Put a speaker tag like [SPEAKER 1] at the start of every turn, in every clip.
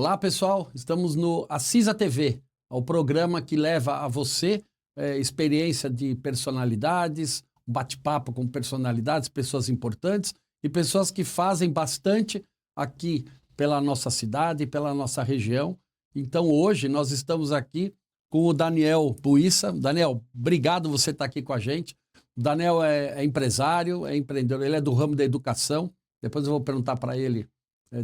[SPEAKER 1] Olá, pessoal. Estamos no Assisa TV, o programa que leva a você experiência de personalidades, bate-papo com personalidades, pessoas importantes e pessoas que fazem bastante aqui pela nossa cidade e pela nossa região. Então, hoje nós estamos aqui com o Daniel Buissa. Daniel, obrigado por você estar aqui com a gente. O Daniel é empresário, é empreendedor, ele é do ramo da educação. Depois eu vou perguntar para ele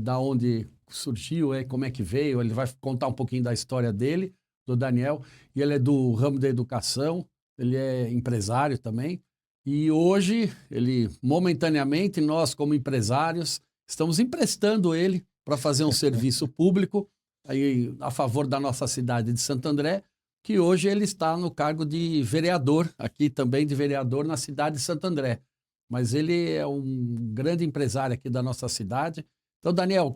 [SPEAKER 1] da onde surgiu, como é que veio. Ele vai contar um pouquinho da história dele, do Daniel. E ele é do ramo da educação, ele é empresário também. E hoje, momentaneamente, nós como empresários, estamos emprestando ele para fazer um serviço público aí, a favor da nossa cidade de Santo André, que hoje ele está no cargo de vereador, aqui também de vereador na cidade de Santo André. Mas ele é um grande empresário aqui da nossa cidade. Então, Daniel,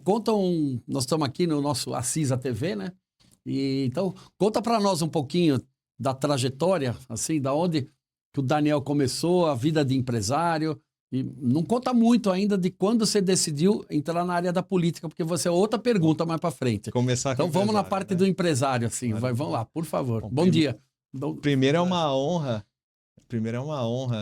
[SPEAKER 1] nós estamos aqui no nosso Assisa TV, né? Então, conta para nós um pouquinho da trajetória, assim, da onde que o Daniel começou, a vida de empresário. E não conta muito ainda de quando você decidiu entrar na área da política, porque você é outra pergunta mais para frente. Então vamos na parte do empresário, assim. Vamos lá, por favor. Bom dia.
[SPEAKER 2] Primeiro é uma honra.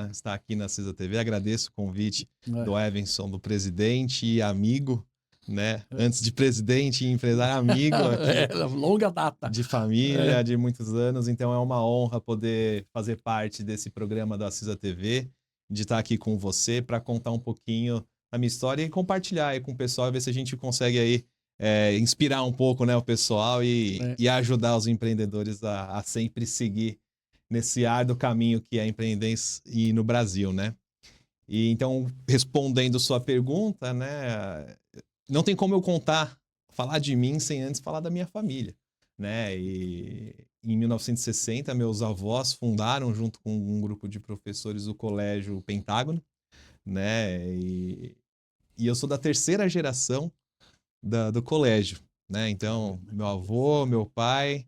[SPEAKER 2] Estar aqui na Assisa TV. Agradeço o convite do Evanson, do presidente e amigo, né? Antes de presidente e empresário, amigo aqui.
[SPEAKER 1] Longa data.
[SPEAKER 2] De família, de muitos anos. Então é uma honra poder fazer parte desse programa da Assisa TV, de estar aqui com você para contar um pouquinho a minha história e compartilhar aí com o pessoal e ver se a gente consegue aí inspirar um pouco, né, o pessoal e ajudar os empreendedores a sempre seguir nesse árduo caminho que é empreender e no Brasil, né? E então, respondendo sua pergunta, né, não tem como eu falar de mim sem antes falar da minha família, né? E em 1960, meus avós fundaram, junto com um grupo de professores, o Colégio Pentágono, né? E eu sou da terceira geração do colégio, né? Então, meu avô, meu pai,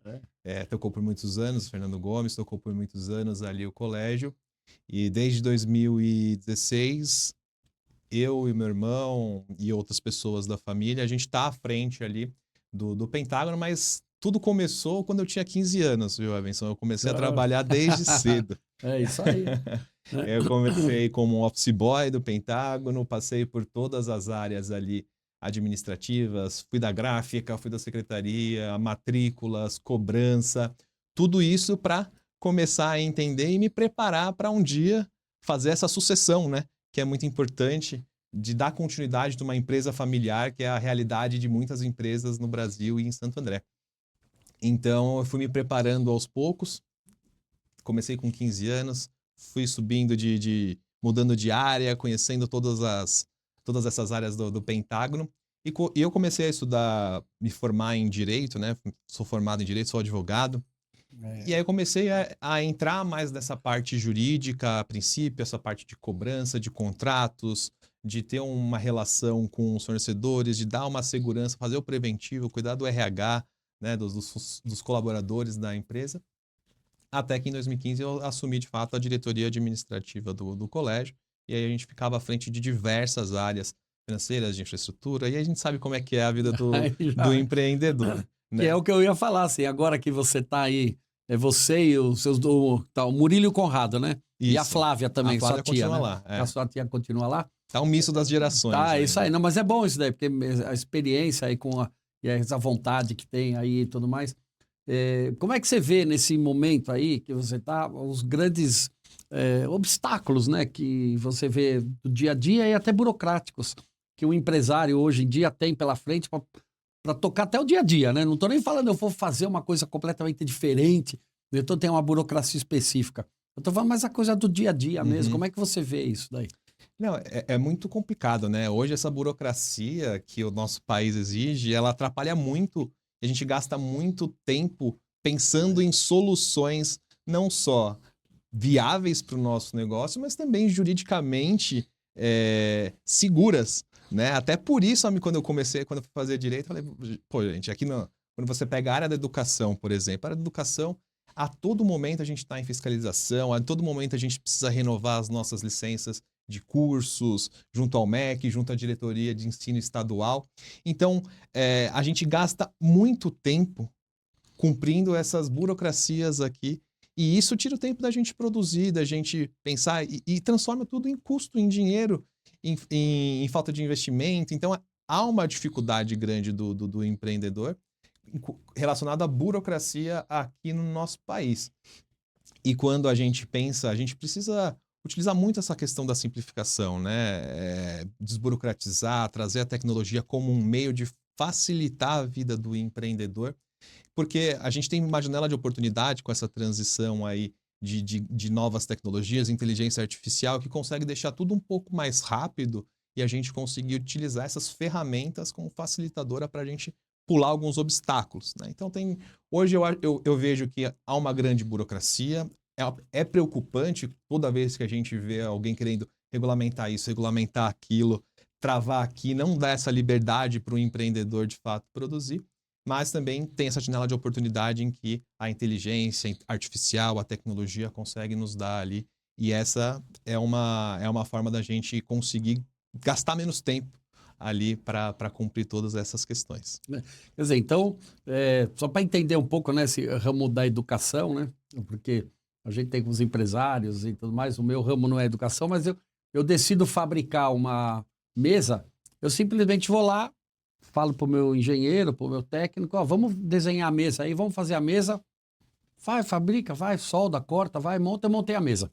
[SPEAKER 2] tocou por muitos anos, Fernando Gomes, tocou por muitos anos ali o colégio. E desde 2016, eu e meu irmão e outras pessoas da família, a gente está à frente ali do Pentágono, mas tudo começou quando eu tinha 15 anos, viu, Evanson? Eu comecei a trabalhar desde cedo.
[SPEAKER 1] É isso aí.
[SPEAKER 2] Eu comecei como office boy do Pentágono, passei por todas as áreas ali administrativas, fui da gráfica, fui da secretaria, matrículas, cobrança, tudo isso para começar a entender e me preparar para um dia fazer essa sucessão, né? Que é muito importante, de dar continuidade de uma empresa familiar, que é a realidade de muitas empresas no Brasil e em Santo André. Então, eu fui me preparando aos poucos, comecei com 15 anos, fui subindo mudando de área, conhecendo todas essas áreas do Pentágono, e eu comecei a estudar, me formar em Direito, né? Sou formado em Direito, sou advogado, e aí eu comecei a entrar mais nessa parte jurídica, a princípio, essa parte de cobrança, de contratos, de ter uma relação com os fornecedores, de dar uma segurança, fazer o preventivo, cuidar do RH, né, dos colaboradores da empresa, até que em 2015 eu assumi de fato a diretoria administrativa do colégio, e aí a gente ficava à frente de diversas áreas financeiras, de infraestrutura, e aí a gente sabe como é que é a vida do empreendedor.
[SPEAKER 1] Né? Que é o que eu ia falar, assim, agora que você está aí, você e os seus o Murilo e o Conrado, né?
[SPEAKER 2] Isso.
[SPEAKER 1] E a Flávia também,
[SPEAKER 2] a Flávia
[SPEAKER 1] sua tia,
[SPEAKER 2] continua
[SPEAKER 1] né?
[SPEAKER 2] lá.
[SPEAKER 1] A sua tia continua lá?
[SPEAKER 2] Tá um misto das gerações.
[SPEAKER 1] Tá, isso aí. Não, mas é bom isso daí, porque a experiência aí e essa vontade que tem aí e tudo mais. Como é que você vê nesse momento aí que você tá, os grandes obstáculos, né, que você vê do dia a dia e até burocráticos que o empresário hoje em dia tem pela frente para tocar até o dia a dia, né? Não tô nem falando eu vou fazer uma coisa completamente diferente, então tem uma burocracia específica. Eu tô falando mais a coisa do dia a dia mesmo. Como é que você vê isso daí?
[SPEAKER 2] Não, é muito complicado, né? Hoje essa burocracia que o nosso país exige, ela atrapalha muito. A gente gasta muito tempo pensando em soluções não só viáveis para o nosso negócio, mas também juridicamente seguras, né? Até por isso, quando eu fui fazer direito, eu falei, pô, gente, aqui quando você pega a área da educação, por exemplo, a área da educação, a todo momento a gente está em fiscalização, a todo momento a gente precisa renovar as nossas licenças de cursos, junto ao MEC, junto à diretoria de ensino estadual. Então, a gente gasta muito tempo cumprindo essas burocracias aqui, e isso tira o tempo da gente produzir, da gente pensar e transforma tudo em custo, em dinheiro, em falta de investimento. Então, há uma dificuldade grande do empreendedor relacionada à burocracia aqui no nosso país. E quando a gente pensa, a gente precisa utilizar muito essa questão da simplificação, né? Desburocratizar, trazer a tecnologia como um meio de facilitar a vida do empreendedor, porque a gente tem uma janela de oportunidade com essa transição aí de novas tecnologias, inteligência artificial, que consegue deixar tudo um pouco mais rápido e a gente conseguir utilizar essas ferramentas como facilitadora para a gente pular alguns obstáculos, né? Então, hoje eu vejo que há uma grande burocracia, é preocupante toda vez que a gente vê alguém querendo regulamentar isso, regulamentar aquilo, travar aqui, não dar essa liberdade para o empreendedor de fato produzir, mas também tem essa janela de oportunidade em que a inteligência artificial, a tecnologia consegue nos dar ali, e essa é uma forma da gente conseguir gastar menos tempo ali para cumprir todas essas questões.
[SPEAKER 1] Quer dizer, então, só para entender um pouco, né, esse ramo da educação, né, porque a gente tem com os empresários e tudo mais, o meu ramo não é educação, mas eu decido fabricar uma mesa, eu simplesmente vou lá, falo para o meu engenheiro, para o meu técnico, ó, vamos desenhar a mesa aí, vamos fazer a mesa, vai, fabrica, vai, solda, corta, vai, monta, eu montei a mesa.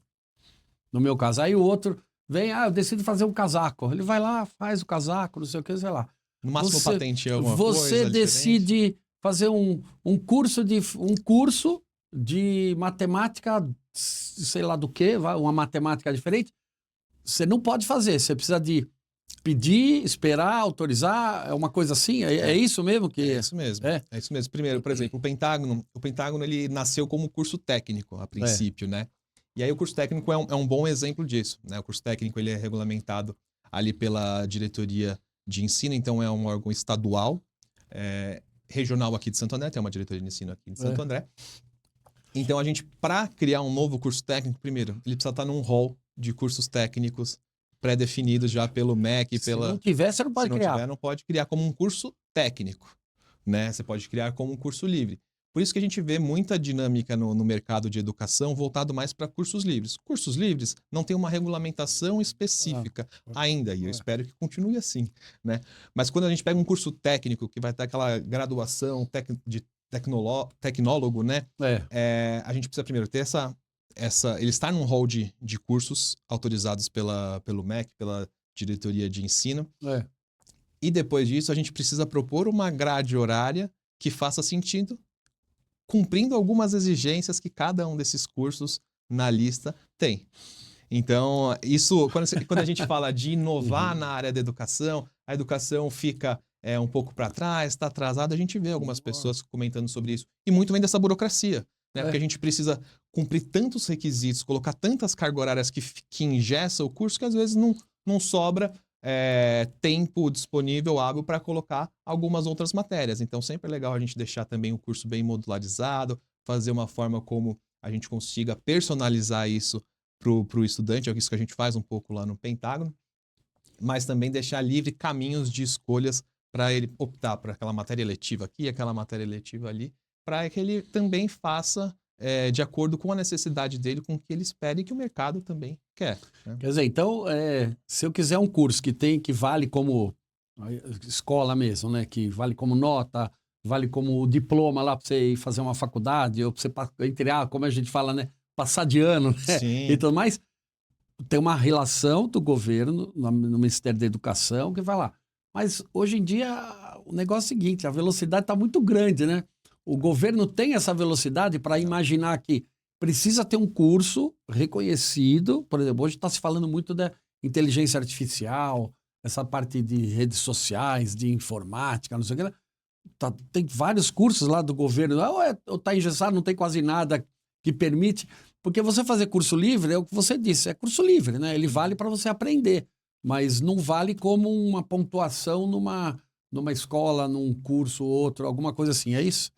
[SPEAKER 1] No meu caso. Aí o outro vem, eu decido fazer um casaco. Ele vai lá, faz o casaco, não sei o que, sei lá.
[SPEAKER 2] No máximo patenteia alguma
[SPEAKER 1] você
[SPEAKER 2] coisa
[SPEAKER 1] decide
[SPEAKER 2] diferente.
[SPEAKER 1] fazer um curso de matemática, sei lá do que, uma matemática diferente. Você não pode fazer, você precisa de pedir, esperar, autorizar, é uma coisa assim? É isso mesmo que...
[SPEAKER 2] É isso mesmo. É isso mesmo. Primeiro, por exemplo, o Pentágono ele nasceu como curso técnico a princípio, né? E aí o curso técnico é um bom exemplo disso, né? O curso técnico ele é regulamentado ali pela diretoria de ensino, então é um órgão estadual, regional aqui de Santo André, tem uma diretoria de ensino aqui de Santo André. Então a gente, para criar um novo curso técnico, primeiro, ele precisa estar num hall de cursos técnicos pré-definidos já pelo MEC.
[SPEAKER 1] Se não tiver, você não pode criar.
[SPEAKER 2] Se não tiver, não pode criar como um curso técnico, né? Você pode criar como um curso livre. Por isso que a gente vê muita dinâmica no mercado de educação voltado mais para cursos livres. Cursos livres não tem uma regulamentação específica ainda, e eu espero que continue assim, né? Mas quando a gente pega um curso técnico, que vai ter aquela graduação de tecnólogo, né? A gente precisa primeiro ter ele está num hall de cursos autorizados pelo MEC, pela diretoria de ensino. E depois disso, a gente precisa propor uma grade horária que faça sentido, cumprindo algumas exigências que cada um desses cursos na lista tem. Então, isso, quando a gente fala de inovar na área da educação, a educação fica um pouco para trás, está atrasada, a gente vê algumas pessoas comentando sobre isso. E muito vem dessa burocracia, né? Porque a gente precisa cumprir tantos requisitos, colocar tantas cargas horárias que engessa o curso, que às vezes não sobra tempo disponível, hábil, para colocar algumas outras matérias. Então, sempre é legal a gente deixar também o curso bem modularizado, fazer uma forma como a gente consiga personalizar isso para o estudante, é isso que a gente faz um pouco lá no Pentágono, mas também deixar livre caminhos de escolhas para ele optar por aquela matéria eletiva aqui, aquela matéria eletiva ali, para que ele também faça de acordo com a necessidade dele, com o que ele espera e que o mercado também quer, né?
[SPEAKER 1] Quer dizer, então, se eu quiser um curso que vale como escola mesmo, né? Que vale como nota, vale como diploma lá para você ir fazer uma faculdade, ou para você, como a gente fala, né? Passar de ano, né?
[SPEAKER 2] Sim.
[SPEAKER 1] E tudo mais, tem uma relação do governo no Ministério da Educação que vai lá. Mas hoje em dia o negócio é o seguinte, a velocidade está muito grande, né? O governo tem essa velocidade para imaginar que precisa ter um curso reconhecido. Por exemplo, hoje está se falando muito da inteligência artificial, essa parte de redes sociais, de informática, não sei o que. Tem vários cursos lá do governo. Ou está engessado, não tem quase nada que permite. Porque você fazer curso livre, é o que você disse, é curso livre, né? Ele vale para você aprender, mas não vale como uma pontuação numa escola, num curso ou outro, alguma coisa assim, é isso?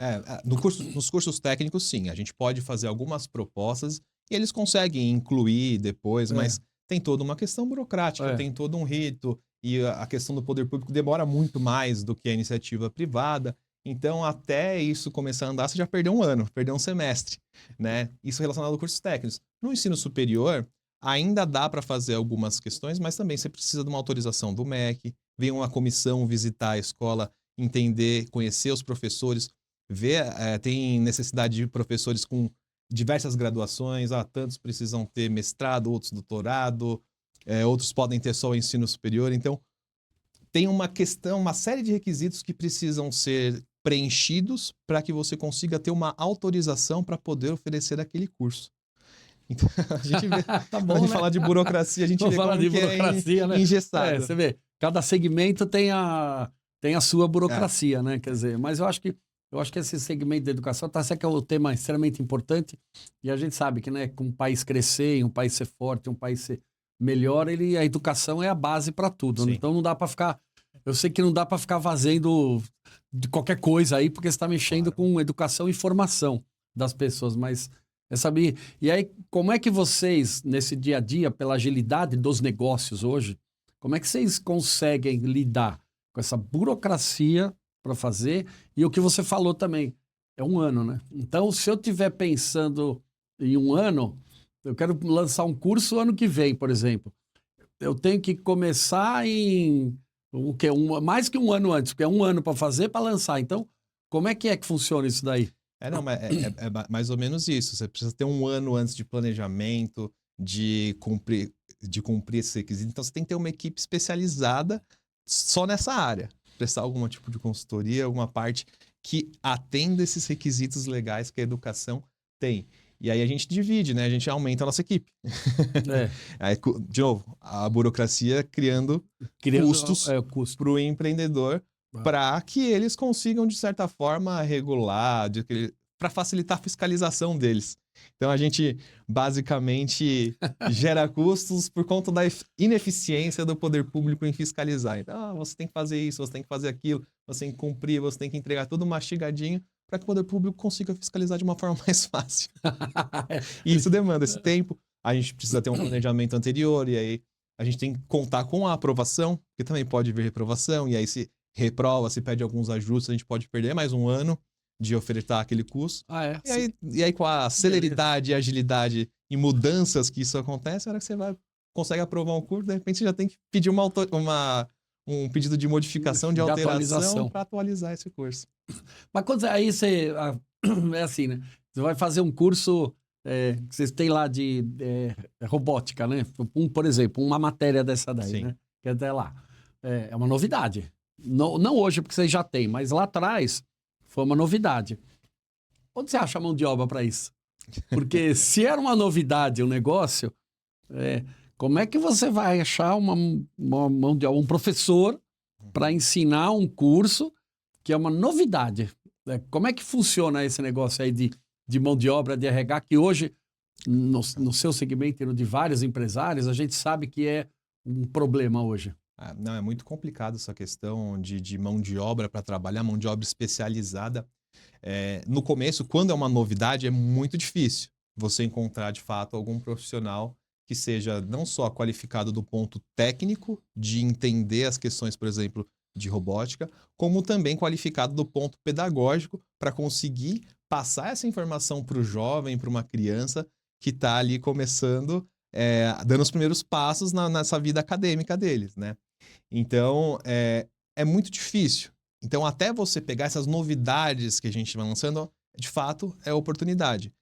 [SPEAKER 2] Nos cursos técnicos, sim. A gente pode fazer algumas propostas e eles conseguem incluir depois, mas tem toda uma questão burocrática, tem todo um rito, e a questão do poder público demora muito mais do que a iniciativa privada. Então, até isso começar a andar, você já perdeu um ano, perdeu um semestre, né? Isso relacionado a cursos técnicos. No ensino superior, ainda dá para fazer algumas questões, mas também você precisa de uma autorização do MEC, vem uma comissão visitar a escola, entender, conhecer os professores, ver, tem necessidade de professores com diversas graduações, tantos precisam ter mestrado, outros doutorado, outros podem ter só o ensino superior. Então, tem uma série de requisitos que precisam ser preenchidos para que você consiga ter uma autorização para poder oferecer aquele curso. Então, a gente vê,
[SPEAKER 1] Tá bom,
[SPEAKER 2] quando a gente
[SPEAKER 1] né?
[SPEAKER 2] fala de burocracia, a gente vê como que é engessado.
[SPEAKER 1] Você vê, cada segmento tem a sua burocracia, né? Quer dizer, mas eu acho que esse segmento da educação tá certo que é um tema extremamente importante e a gente sabe que, né, com um país crescer, um país ser forte, um país ser melhor, a educação é a base para tudo.
[SPEAKER 2] Sim.
[SPEAKER 1] Então não dá para ficar... Eu sei que não dá para ficar fazendo de qualquer coisa aí, porque você está mexendo com educação e formação das pessoas, mas é saber... E aí, como é que vocês, nesse dia a dia, pela agilidade dos negócios hoje, como é que vocês conseguem lidar com essa burocracia para fazer? E o que você falou também, é um ano, né? Então, se eu estiver pensando em um ano, eu quero lançar um curso ano que vem, por exemplo. Eu tenho que começar em... O quê? Mais que um ano antes, porque é um ano para fazer, para lançar. Então, como é que funciona isso daí?
[SPEAKER 2] É mais ou menos isso. Você precisa ter um ano antes de planejamento, de cumprir esse requisito. Então, você tem que ter uma equipe especializada só nessa área. Prestar algum tipo de consultoria, alguma parte que atenda esses requisitos legais que a educação tem. E aí a gente divide, né? A gente aumenta a nossa equipe. Aí, de novo, a burocracia criando custos para o empreendedor para que eles consigam, de certa forma, regular, para facilitar a fiscalização deles. Então, a gente basicamente gera custos por conta da ineficiência do poder público em fiscalizar. Então, você tem que fazer isso, você tem que fazer aquilo, você tem que cumprir, você tem que entregar tudo mastigadinho para que o poder público consiga fiscalizar de uma forma mais fácil. E isso demanda esse tempo. A gente precisa ter um planejamento anterior, e aí a gente tem que contar com a aprovação, porque também pode haver reprovação, e aí se reprova, se pede alguns ajustes, a gente pode perder mais um ano de ofertar aquele curso. E aí com a celeridade, e agilidade e mudanças que isso acontece, a hora que você consegue aprovar um curso, de repente você já tem que pedir um pedido de modificação, de alteração para atualizar esse curso.
[SPEAKER 1] Mas quando aí você... É assim, né? Você vai fazer um curso que vocês têm lá de robótica, né? Por exemplo, uma matéria dessa daí,
[SPEAKER 2] Sim.
[SPEAKER 1] né? Que até lá. É uma novidade. Não hoje, porque vocês já têm, mas lá atrás foi uma novidade. Onde você acha a mão de obra para isso? Porque se era uma novidade o negócio, como é que você vai achar uma mão de obra, um professor para ensinar um curso que é uma novidade? Como é que funciona esse negócio aí de mão de obra, de RH, que hoje, no seu segmento e no de vários empresários, a gente sabe que é um problema hoje?
[SPEAKER 2] Não, é muito complicado essa questão de mão de obra para trabalhar, mão de obra especializada. No começo, quando é uma novidade, é muito difícil você encontrar, de fato, algum profissional que seja não só qualificado do ponto técnico, de entender as questões, por exemplo, de robótica, como também qualificado do ponto pedagógico para conseguir passar essa informação para o jovem, para uma criança que está ali começando, dando os primeiros passos nessa vida acadêmica deles, né? Então, é muito difícil. Então, até você pegar essas novidades que a gente vai lançando, de fato, é oportunidade.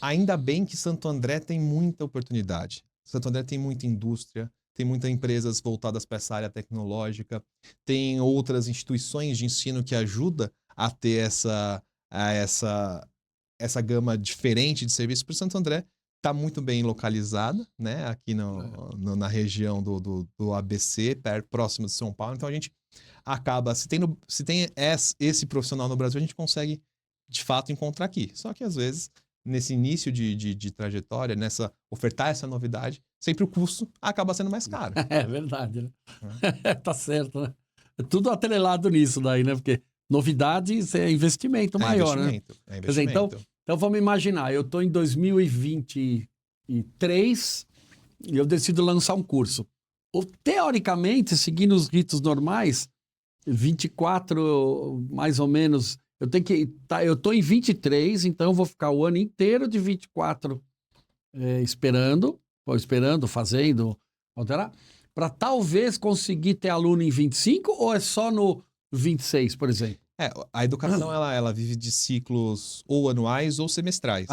[SPEAKER 2] Ainda bem que Santo André tem muita oportunidade. Santo André tem muita indústria, tem muitas empresas voltadas para essa área tecnológica, tem outras instituições de ensino que ajudam a ter essa gama diferente de serviços. Por Santo André está muito bem localizada, né? Aqui na região do ABC, próximo de São Paulo. Então a gente acaba, se tem esse profissional no Brasil, a gente consegue de fato encontrar aqui. Só que às vezes, nesse início de trajetória, ofertar essa novidade, sempre o custo acaba sendo mais caro.
[SPEAKER 1] É verdade, né? Tá certo, né? É tudo atrelado nisso daí, né? Porque novidades é investimento maior, né?
[SPEAKER 2] É investimento.
[SPEAKER 1] Quer dizer, então vamos imaginar, eu estou em 2023 e eu decido lançar um curso. Teoricamente, seguindo os ritos normais, 24, mais ou menos, eu estou em 23, então eu vou ficar o ano inteiro de 24 esperando, fazendo, alterar, para talvez conseguir ter aluno em 25 ou é só no 26, por exemplo?
[SPEAKER 2] A educação, ela vive de ciclos ou anuais ou semestrais,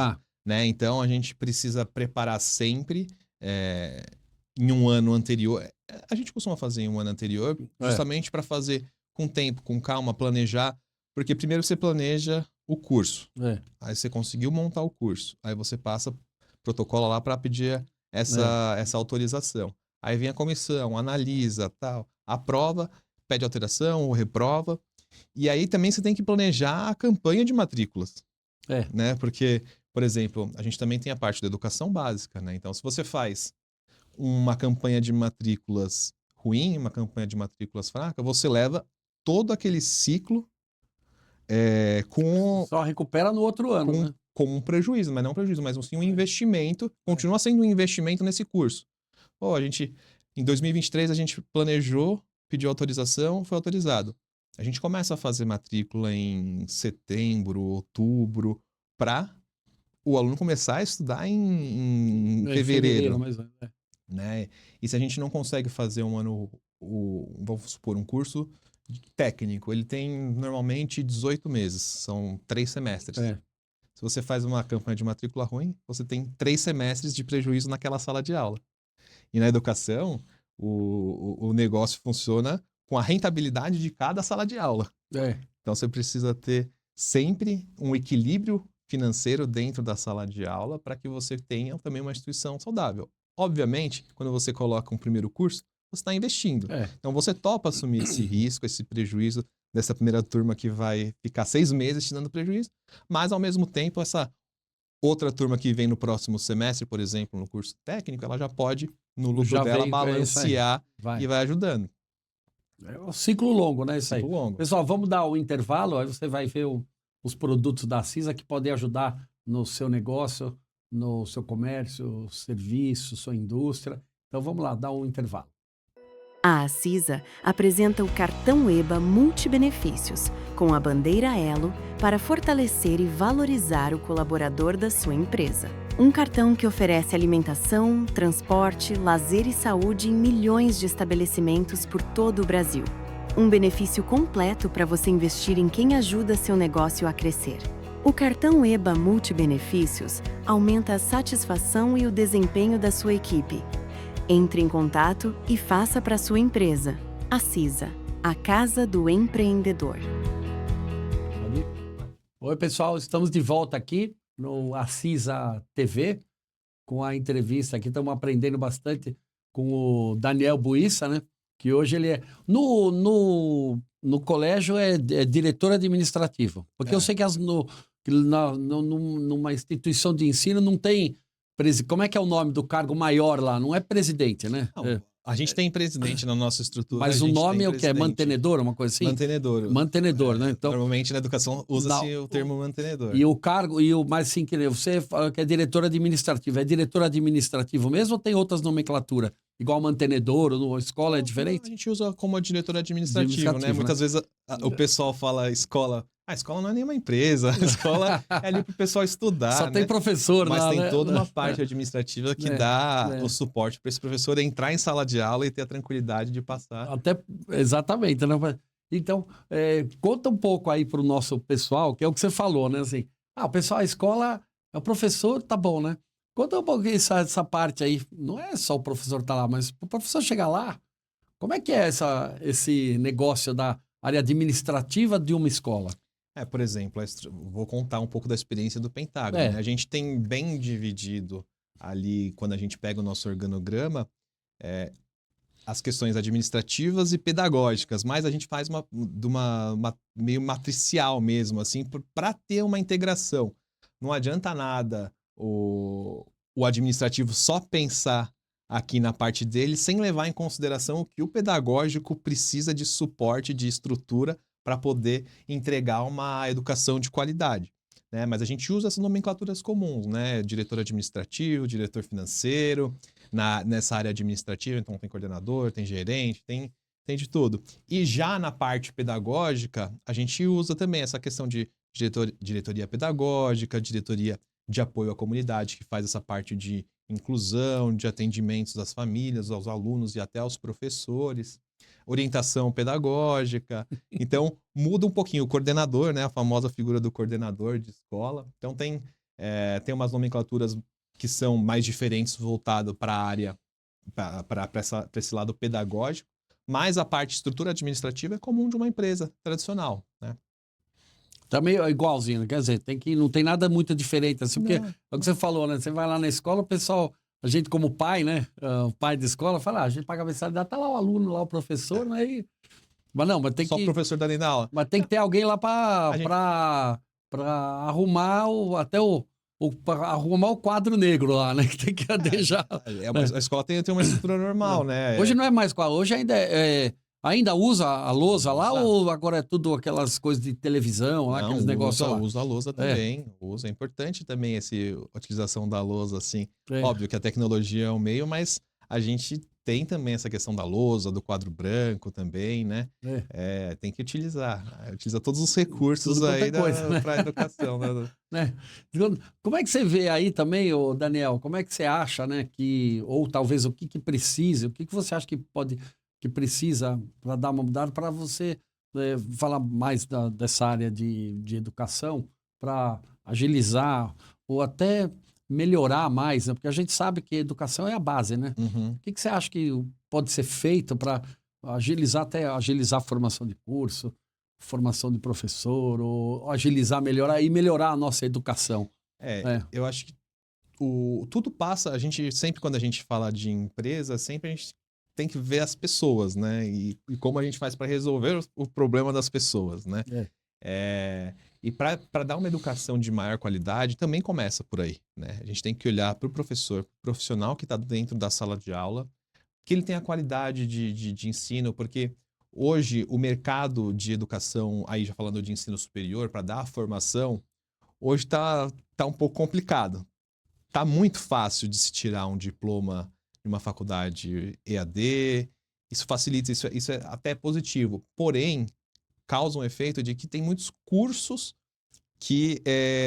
[SPEAKER 2] né? Então, a gente precisa preparar sempre em um ano anterior. A gente costuma fazer em um ano anterior, justamente para fazer com tempo, com calma, planejar. Porque primeiro você planeja o curso. Aí você conseguiu montar o curso. Aí você passa protocolo lá para pedir essa autorização. Aí vem a comissão, analisa, tal, aprova, pede alteração ou reprova. E aí também você tem que planejar a campanha de matrículas. Né? Porque, por exemplo, a gente também tem a parte da educação básica, né? Então, se você faz uma campanha de matrículas ruim, uma campanha de matrículas fraca, você leva todo aquele ciclo
[SPEAKER 1] só recupera no outro ano, né?
[SPEAKER 2] Com um prejuízo, mas não um prejuízo, mas sim um investimento, continua sendo um investimento nesse curso. Em 2023 a gente planejou, pediu autorização, foi autorizado. A gente começa a fazer matrícula em setembro, outubro, para o aluno começar a estudar em fevereiro. Né? E se a gente não consegue fazer vamos supor, um curso técnico, ele tem normalmente 18 meses, são 3 semestres. Se você faz uma campanha de matrícula ruim, você tem 3 semestres de prejuízo naquela sala de aula. E na educação, o negócio funciona com a rentabilidade de cada sala de aula. Então você precisa ter sempre um equilíbrio financeiro dentro da sala de aula para que você tenha também uma instituição saudável. Obviamente, quando você coloca um primeiro curso, você está investindo. Então você topa assumir esse risco, esse prejuízo dessa primeira turma que vai ficar 6 meses te dando prejuízo, mas ao mesmo tempo essa outra turma que vem no próximo semestre, por exemplo, no curso técnico, ela já pode, no lucro dela, balancear e vai ajudando.
[SPEAKER 1] É um ciclo longo, né? Isso aí.
[SPEAKER 2] Longo.
[SPEAKER 1] Pessoal, vamos dar o intervalo, aí você vai ver os produtos da CISA que podem ajudar no seu negócio, no seu comércio, serviço, sua indústria. Então vamos lá, dar um intervalo.
[SPEAKER 3] A CISA apresenta o cartão EBA Multibenefícios, com a bandeira Elo, para fortalecer e valorizar o colaborador da sua empresa. Um cartão que oferece alimentação, transporte, lazer e saúde em milhões de estabelecimentos por todo o Brasil. Um benefício completo para você investir em quem ajuda seu negócio a crescer. O cartão EBA Multibenefícios aumenta a satisfação e o desempenho da sua equipe. Entre em contato e faça para sua empresa. A CISA, a Casa do Empreendedor.
[SPEAKER 1] Oi, pessoal, estamos de volta aqui no CISA TV, com a entrevista aqui. Estamos aprendendo bastante com o Daniel Buissa, né? Que hoje ele é... No colégio é diretor administrativo. Porque eu sei que numa instituição de ensino não tem... Como é que é o nome do cargo maior lá? Não é presidente, né?
[SPEAKER 2] Não, a gente tem presidente na nossa estrutura.
[SPEAKER 1] Mas o nome é o que? É mantenedor, uma coisa assim?
[SPEAKER 2] Mantenedor,
[SPEAKER 1] né? Então,
[SPEAKER 2] normalmente na educação usa-se o termo mantenedor.
[SPEAKER 1] E o cargo, mais assim, você fala que é diretor administrativo. É diretor administrativo mesmo ou tem outras nomenclaturas? Igual mantenedor, ou na escola é diferente?
[SPEAKER 2] A gente usa como diretor administrativo, né? Muitas vezes o pessoal fala escola... A escola não é nenhuma empresa, a escola é ali para o pessoal estudar.
[SPEAKER 1] Só tem professor,
[SPEAKER 2] mas
[SPEAKER 1] lá,
[SPEAKER 2] tem
[SPEAKER 1] né?
[SPEAKER 2] toda uma parte administrativa que dá o suporte para esse professor entrar em sala de aula e ter a tranquilidade de passar.
[SPEAKER 1] Exatamente, né? Então, conta um pouco aí para o nosso pessoal, que é o que você falou, né? Assim, o pessoal, a escola, o professor, tá bom, né? Conta um pouquinho essa parte aí. Não é só o professor estar lá, mas o professor chegar lá, como é que é esse negócio da área administrativa de uma escola?
[SPEAKER 2] Por exemplo, vou contar um pouco da experiência do Pentágono. Né? A gente tem bem dividido ali, quando a gente pega o nosso organograma, as questões administrativas e pedagógicas, mas a gente faz meio matricial mesmo, assim, para ter uma integração. Não adianta nada o administrativo só pensar aqui na parte dele, sem levar em consideração o que o pedagógico precisa de suporte, de estrutura, para poder entregar uma educação de qualidade. Né? Mas a gente usa essas nomenclaturas comuns, né? Diretor administrativo, diretor financeiro, nessa área administrativa, então tem coordenador, tem gerente, tem de tudo. E já na parte pedagógica, a gente usa também essa questão de diretoria pedagógica, diretoria de apoio à comunidade, que faz essa parte de inclusão, de atendimentos às famílias, aos alunos e até aos professores, orientação pedagógica. Então, muda um pouquinho o coordenador, né? A famosa figura do coordenador de escola. Então, tem umas nomenclaturas que são mais diferentes voltado para a área, para esse lado pedagógico, mas a parte estrutura administrativa é comum de uma empresa tradicional, né?
[SPEAKER 1] Também é igualzinho, quer dizer, não tem nada muito diferente, assim, porque é o que você falou, né? Você vai lá na escola, o pessoal, a gente como pai, né? O pai de escola fala, a gente paga a mensalidade, tá lá o aluno, lá o professor, né? Mas não, mas tem
[SPEAKER 2] Só
[SPEAKER 1] que...
[SPEAKER 2] o professor dando na aula.
[SPEAKER 1] Mas tem que ter alguém lá para arrumar arrumar o quadro negro lá, né? Que tem que deixar...
[SPEAKER 2] A escola tem uma estrutura normal, né?
[SPEAKER 1] Hoje não é mais quadro, hoje ainda usa a lousa lá ou agora é tudo aquelas coisas de televisão, lá, aqueles negócios lá?
[SPEAKER 2] Usa a lousa também. Usa. É importante também a utilização da lousa, assim. Óbvio que a tecnologia é um meio, mas a gente tem também essa questão da lousa, do quadro branco também, né? Tem que utilizar todos os recursos aí para a educação, né?
[SPEAKER 1] Como é que você vê aí também, ô Daniel? Como é que você acha, né, ou talvez o que precisa, o que você acha que precisa para dar uma mudada, para você falar mais dessa área de educação, para agilizar ou até melhorar mais, né? Porque a gente sabe que a educação é a base, né?
[SPEAKER 2] Uhum.
[SPEAKER 1] O que você acha que pode ser feito para agilizar a formação de curso, formação de professor, ou agilizar, melhorar a nossa educação?
[SPEAKER 2] Eu acho que tudo passa, sempre quando a gente fala de empresa, sempre a gente tem que ver as pessoas, né? E como a gente faz para resolver o problema das pessoas, né? E para dar uma educação de maior qualidade, também começa por aí, né? A gente tem que olhar para o profissional que está dentro da sala de aula, que ele tenha a qualidade de ensino, porque hoje o mercado de educação, aí já falando de ensino superior, para dar a formação, hoje tá um pouco complicado. Tá muito fácil de se tirar um diploma de uma faculdade EAD, isso facilita, isso é até positivo. Porém, causa um efeito de que tem muitos cursos que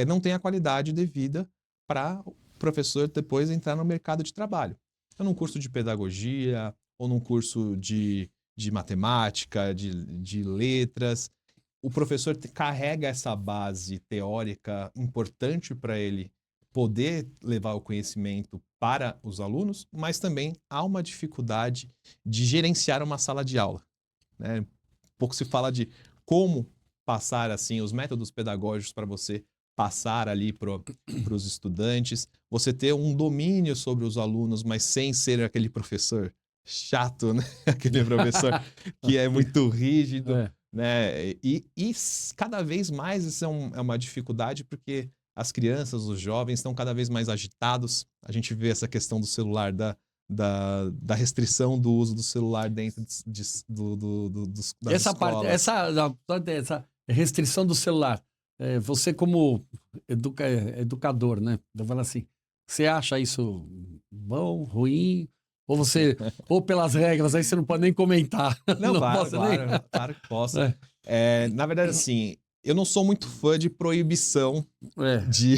[SPEAKER 2] não têm a qualidade devida para o professor depois entrar no mercado de trabalho. Então, num curso de pedagogia ou num curso de matemática, de letras, o professor carrega essa base teórica importante para ele poder levar o conhecimento para os alunos, mas também há uma dificuldade de gerenciar uma sala de aula, né? Pouco se fala de como passar assim os métodos pedagógicos para você passar ali para os estudantes, você ter um domínio sobre os alunos, mas sem ser aquele professor chato, né? Aquele professor que é muito rígido, né? E cada vez mais isso é uma dificuldade, porque as crianças, os jovens estão cada vez mais agitados. A gente vê essa questão do celular, da restrição do uso do celular dentro das escolas.
[SPEAKER 1] Essa restrição do celular, você como educador, né? Eu falo assim, você acha isso bom, ruim? Ou pelas regras, aí você não pode nem comentar.
[SPEAKER 2] Não, claro que posso. Na verdade, assim, eu não sou muito fã de proibição de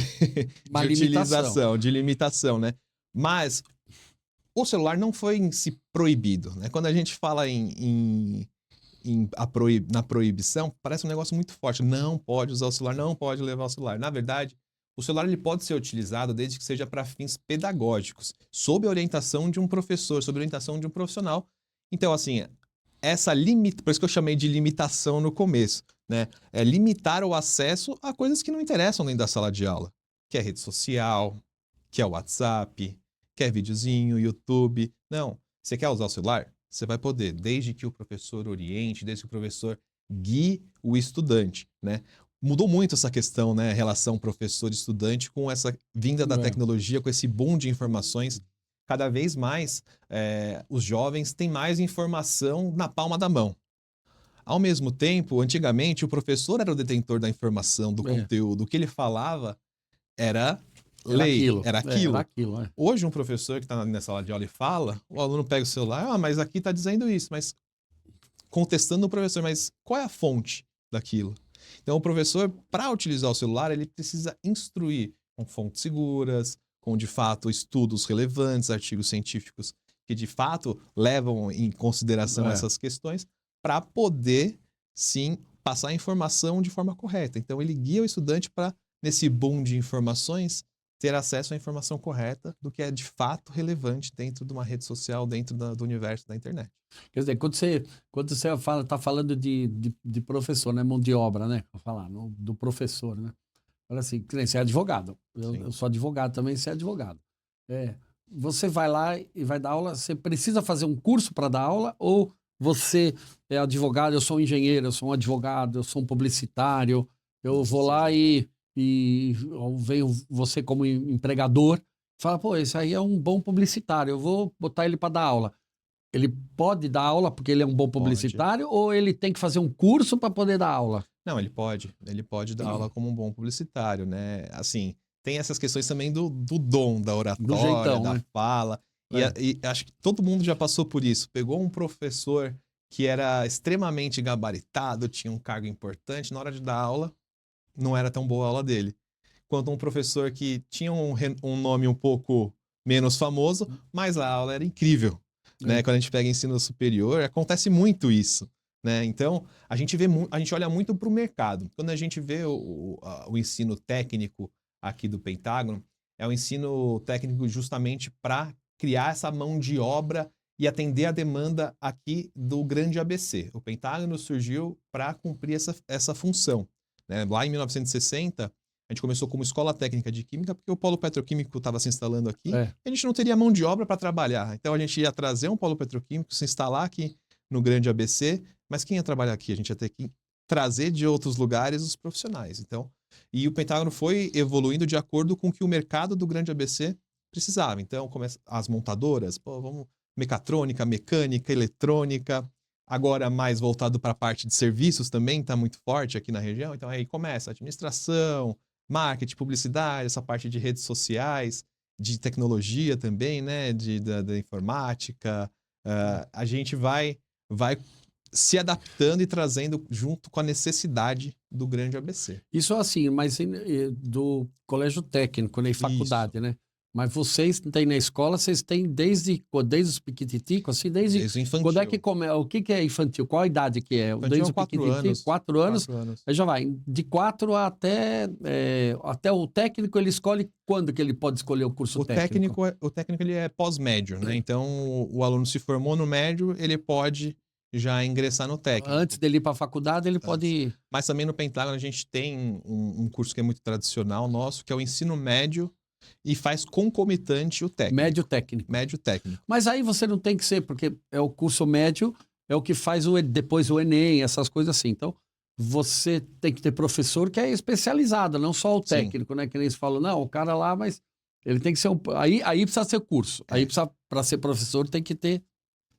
[SPEAKER 2] utilização, de limitação, né? Mas o celular não foi em si proibido, né? Quando a gente fala na proibição, parece um negócio muito forte. Não pode usar o celular, não pode levar o celular. Na verdade, o celular ele pode ser utilizado desde que seja para fins pedagógicos, sob a orientação de um professor, sob a orientação de um profissional. Então, assim, por isso que eu chamei de limitação no começo, né? É limitar o acesso a coisas que não interessam dentro da sala de aula, que é rede social, que é WhatsApp, que é videozinho, YouTube. Não, você quer usar o celular? Você vai poder, desde que o professor oriente, desde que o professor guie o estudante, né? Mudou muito essa questão, né? Relação professor-estudante com essa vinda da tecnologia, com esse boom de informações. Cada vez mais, os jovens têm mais informação na palma da mão. Ao mesmo tempo, antigamente, o professor era o detentor da informação, do conteúdo. O que ele falava era lei, era aquilo.
[SPEAKER 1] Era aquilo, é.
[SPEAKER 2] Hoje, um professor que está na sala de aula e fala, o aluno pega o celular, mas aqui está dizendo isso, mas contestando o professor, mas qual é a fonte daquilo? Então, o professor, para utilizar o celular, ele precisa instruir com fontes seguras, com, de fato, estudos relevantes, artigos científicos que, de fato, levam em consideração essas questões, para poder, sim, passar a informação de forma correta. Então, ele guia o estudante para, nesse boom de informações, ter acesso à informação correta do que é, de fato, relevante dentro de uma rede social, dentro do universo da internet.
[SPEAKER 1] Quer dizer, quando você está falando de professor, né? Mão de obra, né? Vou falar, do professor, né? Fala assim, que nem você é advogado. Eu sou advogado também, você é advogado. Você vai lá e vai dar aula, você precisa fazer um curso para dar aula ou você é advogado, eu sou um engenheiro, eu sou um advogado, eu sou um publicitário, eu vou lá e venho você como empregador, fala, pô, esse aí é um bom publicitário, eu vou botar ele para dar aula. Ele pode dar aula porque ele é um bom publicitário ou ele tem que fazer um curso para poder dar aula?
[SPEAKER 2] Não, ele pode dar aula como um bom publicitário, né? Assim, tem essas questões também do dom, da oratória,
[SPEAKER 1] do jeitão,
[SPEAKER 2] da
[SPEAKER 1] né?
[SPEAKER 2] fala. E acho que todo mundo já passou por isso. Pegou um professor que era extremamente gabaritado, tinha um cargo importante, na hora de dar aula, não era tão boa a aula dele. Quanto um professor que tinha um nome um pouco menos famoso, mas a aula era incrível. Né? Quando a gente pega ensino superior, acontece muito isso. Né? Então, a gente olha muito para o mercado. Quando a gente vê o ensino técnico aqui do Pentágono, é um ensino técnico justamente para criar essa mão de obra e atender a demanda aqui do grande ABC. O Pentágono surgiu para cumprir essa função. Né? Lá em 1960, a gente começou como escola técnica de química, porque o polo petroquímico estava se instalando aqui, e a gente não teria mão de obra para trabalhar. Então, a gente ia trazer um polo petroquímico, se instalar aqui no grande ABC, mas quem ia trabalhar aqui? A gente ia ter que trazer de outros lugares os profissionais. Então, e o Pentágono foi evoluindo de acordo com o que o mercado do grande ABC precisava. Então, as montadoras, mecatrônica, mecânica, eletrônica, agora mais voltado para a parte de serviços também, está muito forte aqui na região. Então, aí começa a administração, marketing, publicidade, essa parte de redes sociais, de tecnologia também, né? Da informática. A gente vai se adaptando e trazendo junto com a necessidade do grande ABC.
[SPEAKER 1] Isso assim, mas do colégio técnico, né? E faculdade, isso. Né? Mas vocês têm na escola, vocês têm desde os piquititicos, assim, desde
[SPEAKER 2] o infantil.
[SPEAKER 1] Quando é que o que é infantil? Qual a idade que é?
[SPEAKER 2] Infantil
[SPEAKER 1] desde
[SPEAKER 2] é 4 anos.
[SPEAKER 1] 4 anos. Aí já vai, de 4 até o técnico, ele escolhe quando que ele pode escolher o curso técnico?
[SPEAKER 2] O técnico ele é pós-médio, né? Então, o aluno se formou no médio, ele pode já ingressar no técnico.
[SPEAKER 1] Antes dele ir para a faculdade, ele pode ir.
[SPEAKER 2] Mas também no Pentágono a gente tem um curso que é muito tradicional nosso, que é o ensino médio e faz concomitante o técnico.
[SPEAKER 1] Médio técnico.
[SPEAKER 2] Médio.
[SPEAKER 1] Mas aí você não tem que ser, porque é o curso médio, é o que faz depois o Enem, essas coisas assim. Então, você tem que ter professor que é especializado, não só o técnico, né? Que nem se falou, não, o cara lá, mas ele tem que ser aí precisa ser curso. Aí para ser professor tem que ter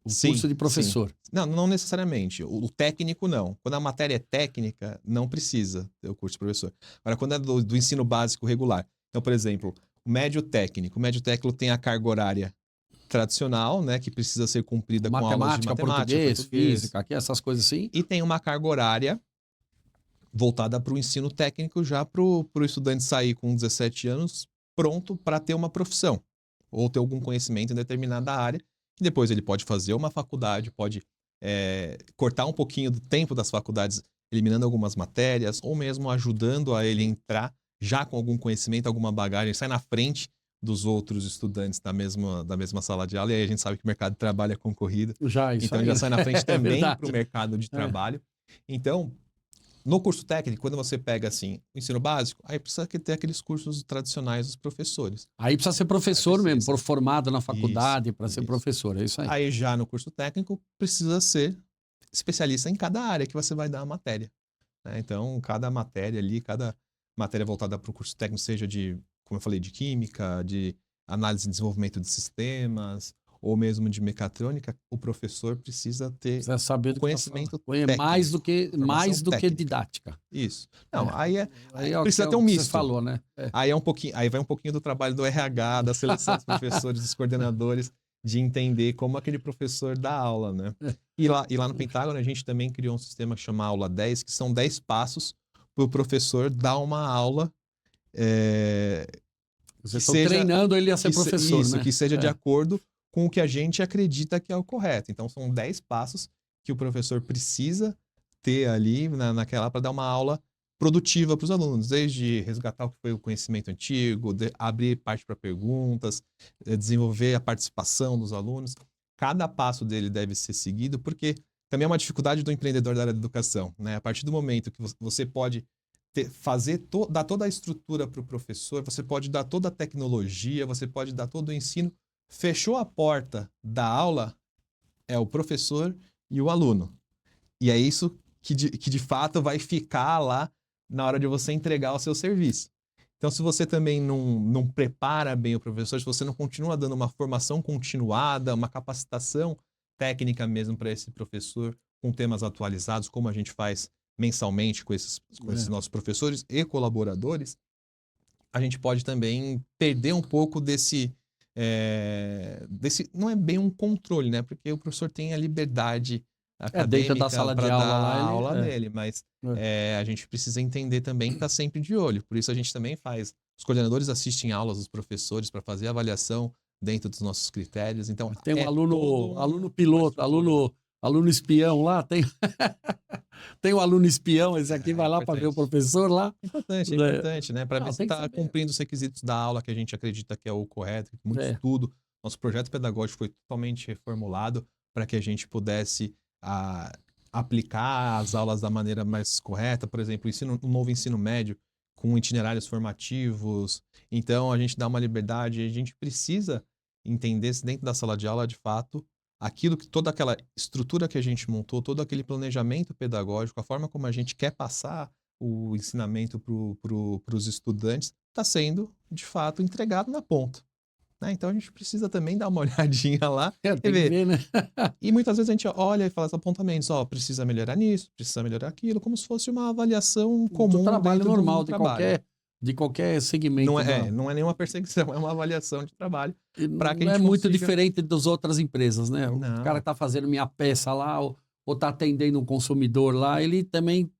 [SPEAKER 1] o curso de professor.
[SPEAKER 2] Sim. Não necessariamente. O técnico, não. Quando a matéria é técnica, não precisa ter o curso de professor. Agora, quando é do ensino básico regular. Então, por exemplo, o médio técnico. O médio técnico tem a carga horária tradicional, né? Que precisa ser cumprida com aulas de matemática,
[SPEAKER 1] português, física, essas coisas assim.
[SPEAKER 2] E tem uma carga horária voltada para o ensino técnico, já para o estudante sair com 17 anos pronto para ter uma profissão. Ou ter algum conhecimento em determinada área. E depois ele pode fazer uma faculdade, pode cortar um pouquinho do tempo das faculdades, eliminando algumas matérias, ou mesmo ajudando a ele entrar já com algum conhecimento, alguma bagagem, sai na frente dos outros estudantes da mesma sala de aula, e aí a gente sabe que o mercado de trabalho é concorrido. Então já sai na frente também para o mercado de trabalho. Então, no curso técnico, quando você pega assim, o ensino básico, aí precisa ter aqueles cursos tradicionais dos professores.
[SPEAKER 1] Aí precisa ser professor mesmo, formado na faculdade para ser professor, é isso aí.
[SPEAKER 2] Aí já no curso técnico, precisa ser especialista em cada área que você vai dar a matéria. Né? Então, cada matéria ali, cada matéria voltada para o curso técnico, seja de, como eu falei, de química, de análise e desenvolvimento de sistemas, ou mesmo de mecatrônica, o professor precisa ter
[SPEAKER 1] Precisa saber do
[SPEAKER 2] conhecimento
[SPEAKER 1] que tá
[SPEAKER 2] técnico,
[SPEAKER 1] mais do que
[SPEAKER 2] técnica.
[SPEAKER 1] didática.
[SPEAKER 2] Isso. Não,
[SPEAKER 1] Aí é o
[SPEAKER 2] precisa
[SPEAKER 1] que
[SPEAKER 2] ter um
[SPEAKER 1] você
[SPEAKER 2] misto.
[SPEAKER 1] falou, né?
[SPEAKER 2] Aí vai um pouquinho do trabalho do RH, da seleção dos professores, dos coordenadores, de entender como aquele professor dá aula, né? E lá no Pentágono a gente também criou um sistema que chama Aula 10, que são 10 passos para o professor dar uma aula
[SPEAKER 1] Vocês estão treinando ele a ser professor, né?
[SPEAKER 2] Que seja de acordo com o que a gente acredita que é o correto. Então, são 10 passos que o professor precisa ter ali naquela para dar uma aula produtiva para os alunos, desde resgatar o que foi o conhecimento antigo, abrir parte para perguntas, desenvolver a participação dos alunos. Cada passo dele deve ser seguido, porque também é uma dificuldade do empreendedor da área da educação, né? A partir do momento que você pode dar toda a estrutura para o professor, você pode dar toda a tecnologia, você pode dar todo o ensino, fechou a porta da aula, é o professor e o aluno. E é isso que de fato vai ficar lá na hora de você entregar o seu serviço. Então, se você também não prepara bem o professor, se você não continua dando uma formação continuada, uma capacitação técnica mesmo para esse professor, com temas atualizados, como a gente faz mensalmente com esses nossos professores e colaboradores, a gente pode também perder um pouco desse não é bem um controle, né? Porque o professor tem a liberdade acadêmica
[SPEAKER 1] dentro da sala de
[SPEAKER 2] para
[SPEAKER 1] aula
[SPEAKER 2] dar
[SPEAKER 1] lá,
[SPEAKER 2] a aula dele, mas a gente precisa entender também que está sempre de olho. Por isso a gente também os coordenadores assistem aulas dos professores para fazer avaliação dentro dos nossos critérios. Então,
[SPEAKER 1] tem um aluno piloto, aluno espião lá, tem um aluno espião, esse aqui vai lá para ver o professor lá.
[SPEAKER 2] Importante, né? Para ver se está cumprindo os requisitos da aula que a gente acredita que é o correto, muito estudo. Nosso projeto pedagógico foi totalmente reformulado para que a gente pudesse aplicar as aulas da maneira mais correta. Por exemplo, um novo ensino médio com itinerários formativos. Então, a gente dá uma liberdade, a gente precisa entender se dentro da sala de aula, de fato, toda aquela estrutura que a gente montou, todo aquele planejamento pedagógico, a forma como a gente quer passar o ensinamento para os estudantes, está sendo, de fato, entregado na ponta. Né? Então, a gente precisa também dar uma olhadinha lá
[SPEAKER 1] e ver, né?
[SPEAKER 2] E muitas vezes a gente olha e faz apontamentos, precisa melhorar nisso, precisa melhorar aquilo, como se fosse uma avaliação comum
[SPEAKER 1] do trabalho normal,
[SPEAKER 2] de
[SPEAKER 1] qualquer segmento.
[SPEAKER 2] Não é nenhuma perseguição, é uma avaliação de trabalho.
[SPEAKER 1] Não é muito diferente das outras empresas, né? O cara que está fazendo minha peça lá, ou está atendendo um consumidor lá, ele também,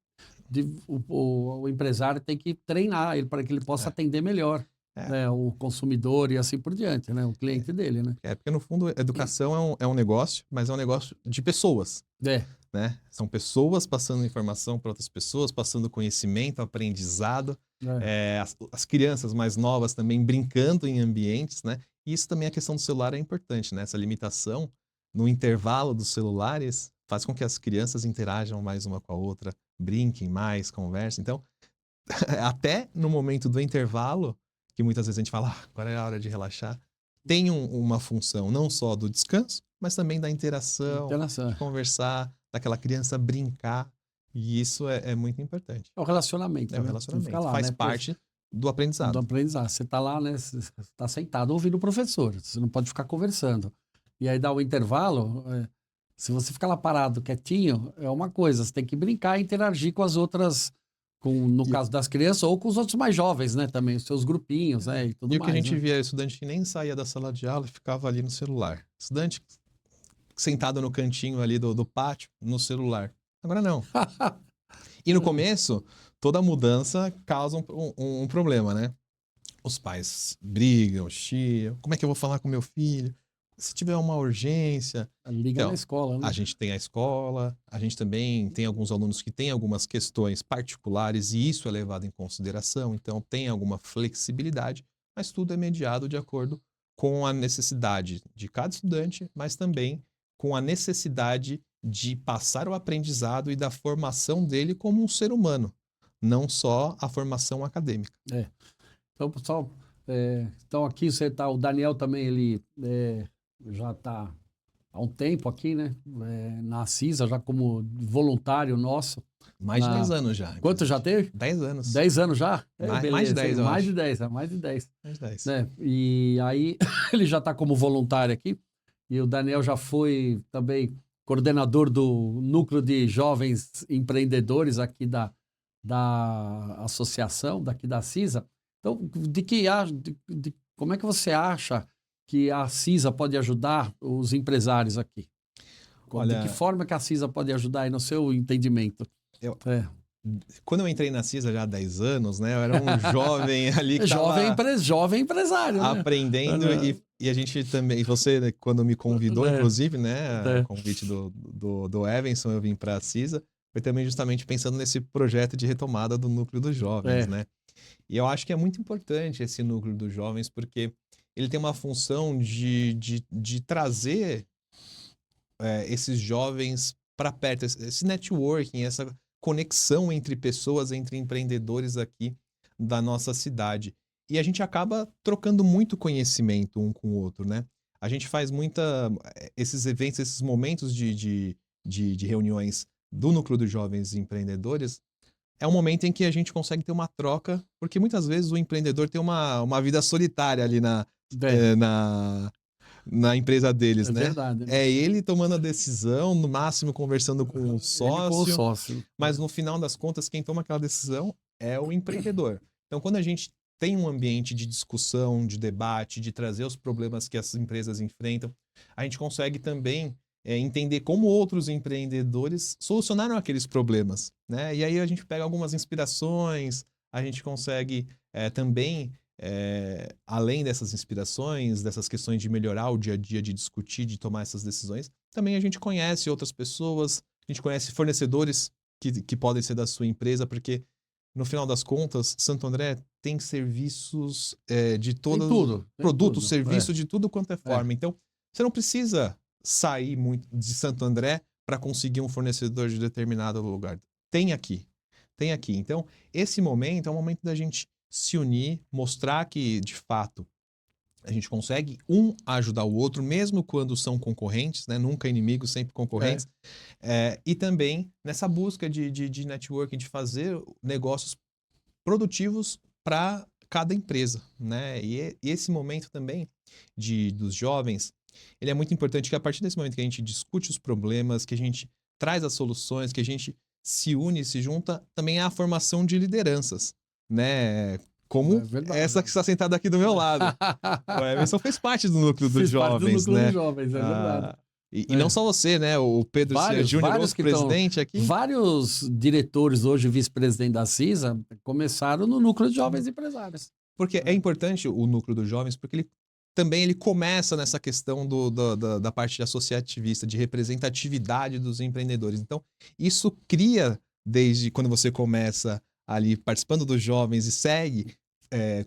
[SPEAKER 1] o empresário tem que treinar ele para que ele possa atender melhor. Né, o consumidor e assim por diante, né? O cliente dele, né?
[SPEAKER 2] Porque no fundo, educação é um negócio, mas é um negócio de pessoas. Né? São pessoas passando informação para outras pessoas, passando conhecimento, aprendizado. As crianças mais novas também brincando em ambientes, né? E isso também, a questão do celular é importante, né? Essa limitação no intervalo dos celulares faz com que as crianças interajam mais uma com a outra, brinquem mais, conversem. Então, até no momento do intervalo, que muitas vezes a gente fala, agora é a hora de relaxar, tem uma função não só do descanso, mas também da interação. De conversar, daquela criança brincar, e isso é muito importante.
[SPEAKER 1] É o relacionamento.
[SPEAKER 2] É o relacionamento, faz parte do aprendizado.
[SPEAKER 1] Você está lá, né? Você está sentado ouvindo o professor, você não pode ficar conversando. E aí dá o intervalo, se você ficar lá parado, quietinho, é uma coisa, você tem que brincar e interagir com as outras... no caso das crianças, ou com os outros mais jovens, né? Também, os seus grupinhos, né? E tudo mais.
[SPEAKER 2] E o que a gente via, estudante que nem saía da sala de aula e ficava ali no celular. Estudante sentado no cantinho ali do pátio, no celular. Agora não. E no começo, toda mudança causa um problema, né? Os pais brigam, chiam. Como é que eu vou falar com meu filho? Se tiver uma urgência...
[SPEAKER 1] Liga na escola, né?
[SPEAKER 2] A gente tem a escola, a gente também tem alguns alunos que têm algumas questões particulares e isso é levado em consideração, então tem alguma flexibilidade, mas tudo é mediado de acordo com a necessidade de cada estudante, mas também com a necessidade de passar o aprendizado e da formação dele como um ser humano, não só a formação acadêmica.
[SPEAKER 1] Então, pessoal, então aqui o Daniel também, ele... já está há um tempo aqui, né? Na CISA, já como voluntário nosso.
[SPEAKER 2] Mais de 10 anos já.
[SPEAKER 1] Quanto já teve?
[SPEAKER 2] 10 anos.
[SPEAKER 1] 10 anos já?
[SPEAKER 2] Mais de 10, eu
[SPEAKER 1] mais
[SPEAKER 2] acho.
[SPEAKER 1] De 10.
[SPEAKER 2] Mais de 10.
[SPEAKER 1] Né? E aí, ele já está como voluntário aqui. e o Daniel já foi também coordenador do Núcleo de Jovens Empreendedores aqui da associação, daqui da CISA. Então, como é que você acha que a CISA pode ajudar os empresários aqui?
[SPEAKER 2] Olha,
[SPEAKER 1] de que forma que a CISA pode ajudar aí no seu entendimento?
[SPEAKER 2] Quando eu entrei na CISA já há 10 anos, né? Eu era um jovem ali que
[SPEAKER 1] jovem empresário, né?
[SPEAKER 2] Aprendendo e a gente também, você, né, quando me convidou, inclusive, né? O convite do Evanson, eu vim para a CISA, foi também justamente pensando nesse projeto de retomada do núcleo dos jovens, né? E eu acho que é muito importante esse núcleo dos jovens, porque ele tem uma função de trazer esses jovens para perto, esse networking, essa conexão entre pessoas, entre empreendedores aqui da nossa cidade. E a gente acaba trocando muito conhecimento um com o outro, né? A gente faz esses eventos, esses momentos de reuniões do Núcleo dos Jovens Empreendedores, é um momento em que a gente consegue ter uma troca, porque muitas vezes o empreendedor tem uma vida solitária ali na empresa deles, né?
[SPEAKER 1] Verdade.
[SPEAKER 2] É ele tomando a decisão, no máximo conversando com o sócio, mas no final das contas, quem toma aquela decisão é o empreendedor. Então, quando a gente tem um ambiente de discussão, de debate, de trazer os problemas que as empresas enfrentam, a gente consegue também entender como outros empreendedores solucionaram aqueles problemas, né? E aí a gente pega algumas inspirações, a gente consegue também, além dessas inspirações, dessas questões de melhorar o dia a dia, de discutir, de tomar essas decisões, também a gente conhece outras pessoas, a gente conhece fornecedores que podem ser da sua empresa, porque no final das contas, Santo André tem serviços de todos os produtos, serviços de tudo quanto é forma. Então, você não precisa sair muito de Santo André para conseguir um fornecedor de determinado lugar. Tem aqui. Então, esse momento é um momento da gente se unir, mostrar que, de fato, a gente consegue ajudar o outro, mesmo quando são concorrentes, né? Nunca inimigos, sempre concorrentes. E também nessa busca de networking, de fazer negócios produtivos para cada empresa, né? E esse momento também dos jovens, ele é muito importante, que a partir desse momento que a gente discute os problemas, que a gente traz as soluções, que a gente se une, se junta, também há a formação de lideranças, né? Como essa que está sentada aqui do meu lado. O Evanson fez parte do núcleo dos jovens, né?
[SPEAKER 1] Dos jovens, é verdade.
[SPEAKER 2] E não só você, né? O Pedro Júnior, nosso presidente aqui.
[SPEAKER 1] Vários diretores hoje, vice-presidente da CISA, começaram no núcleo de jovens empresários.
[SPEAKER 2] Porque é importante o núcleo dos jovens, porque ele começa nessa questão da parte associativista, de representatividade dos empreendedores. Então, isso cria, desde quando você começa ali participando dos jovens e segue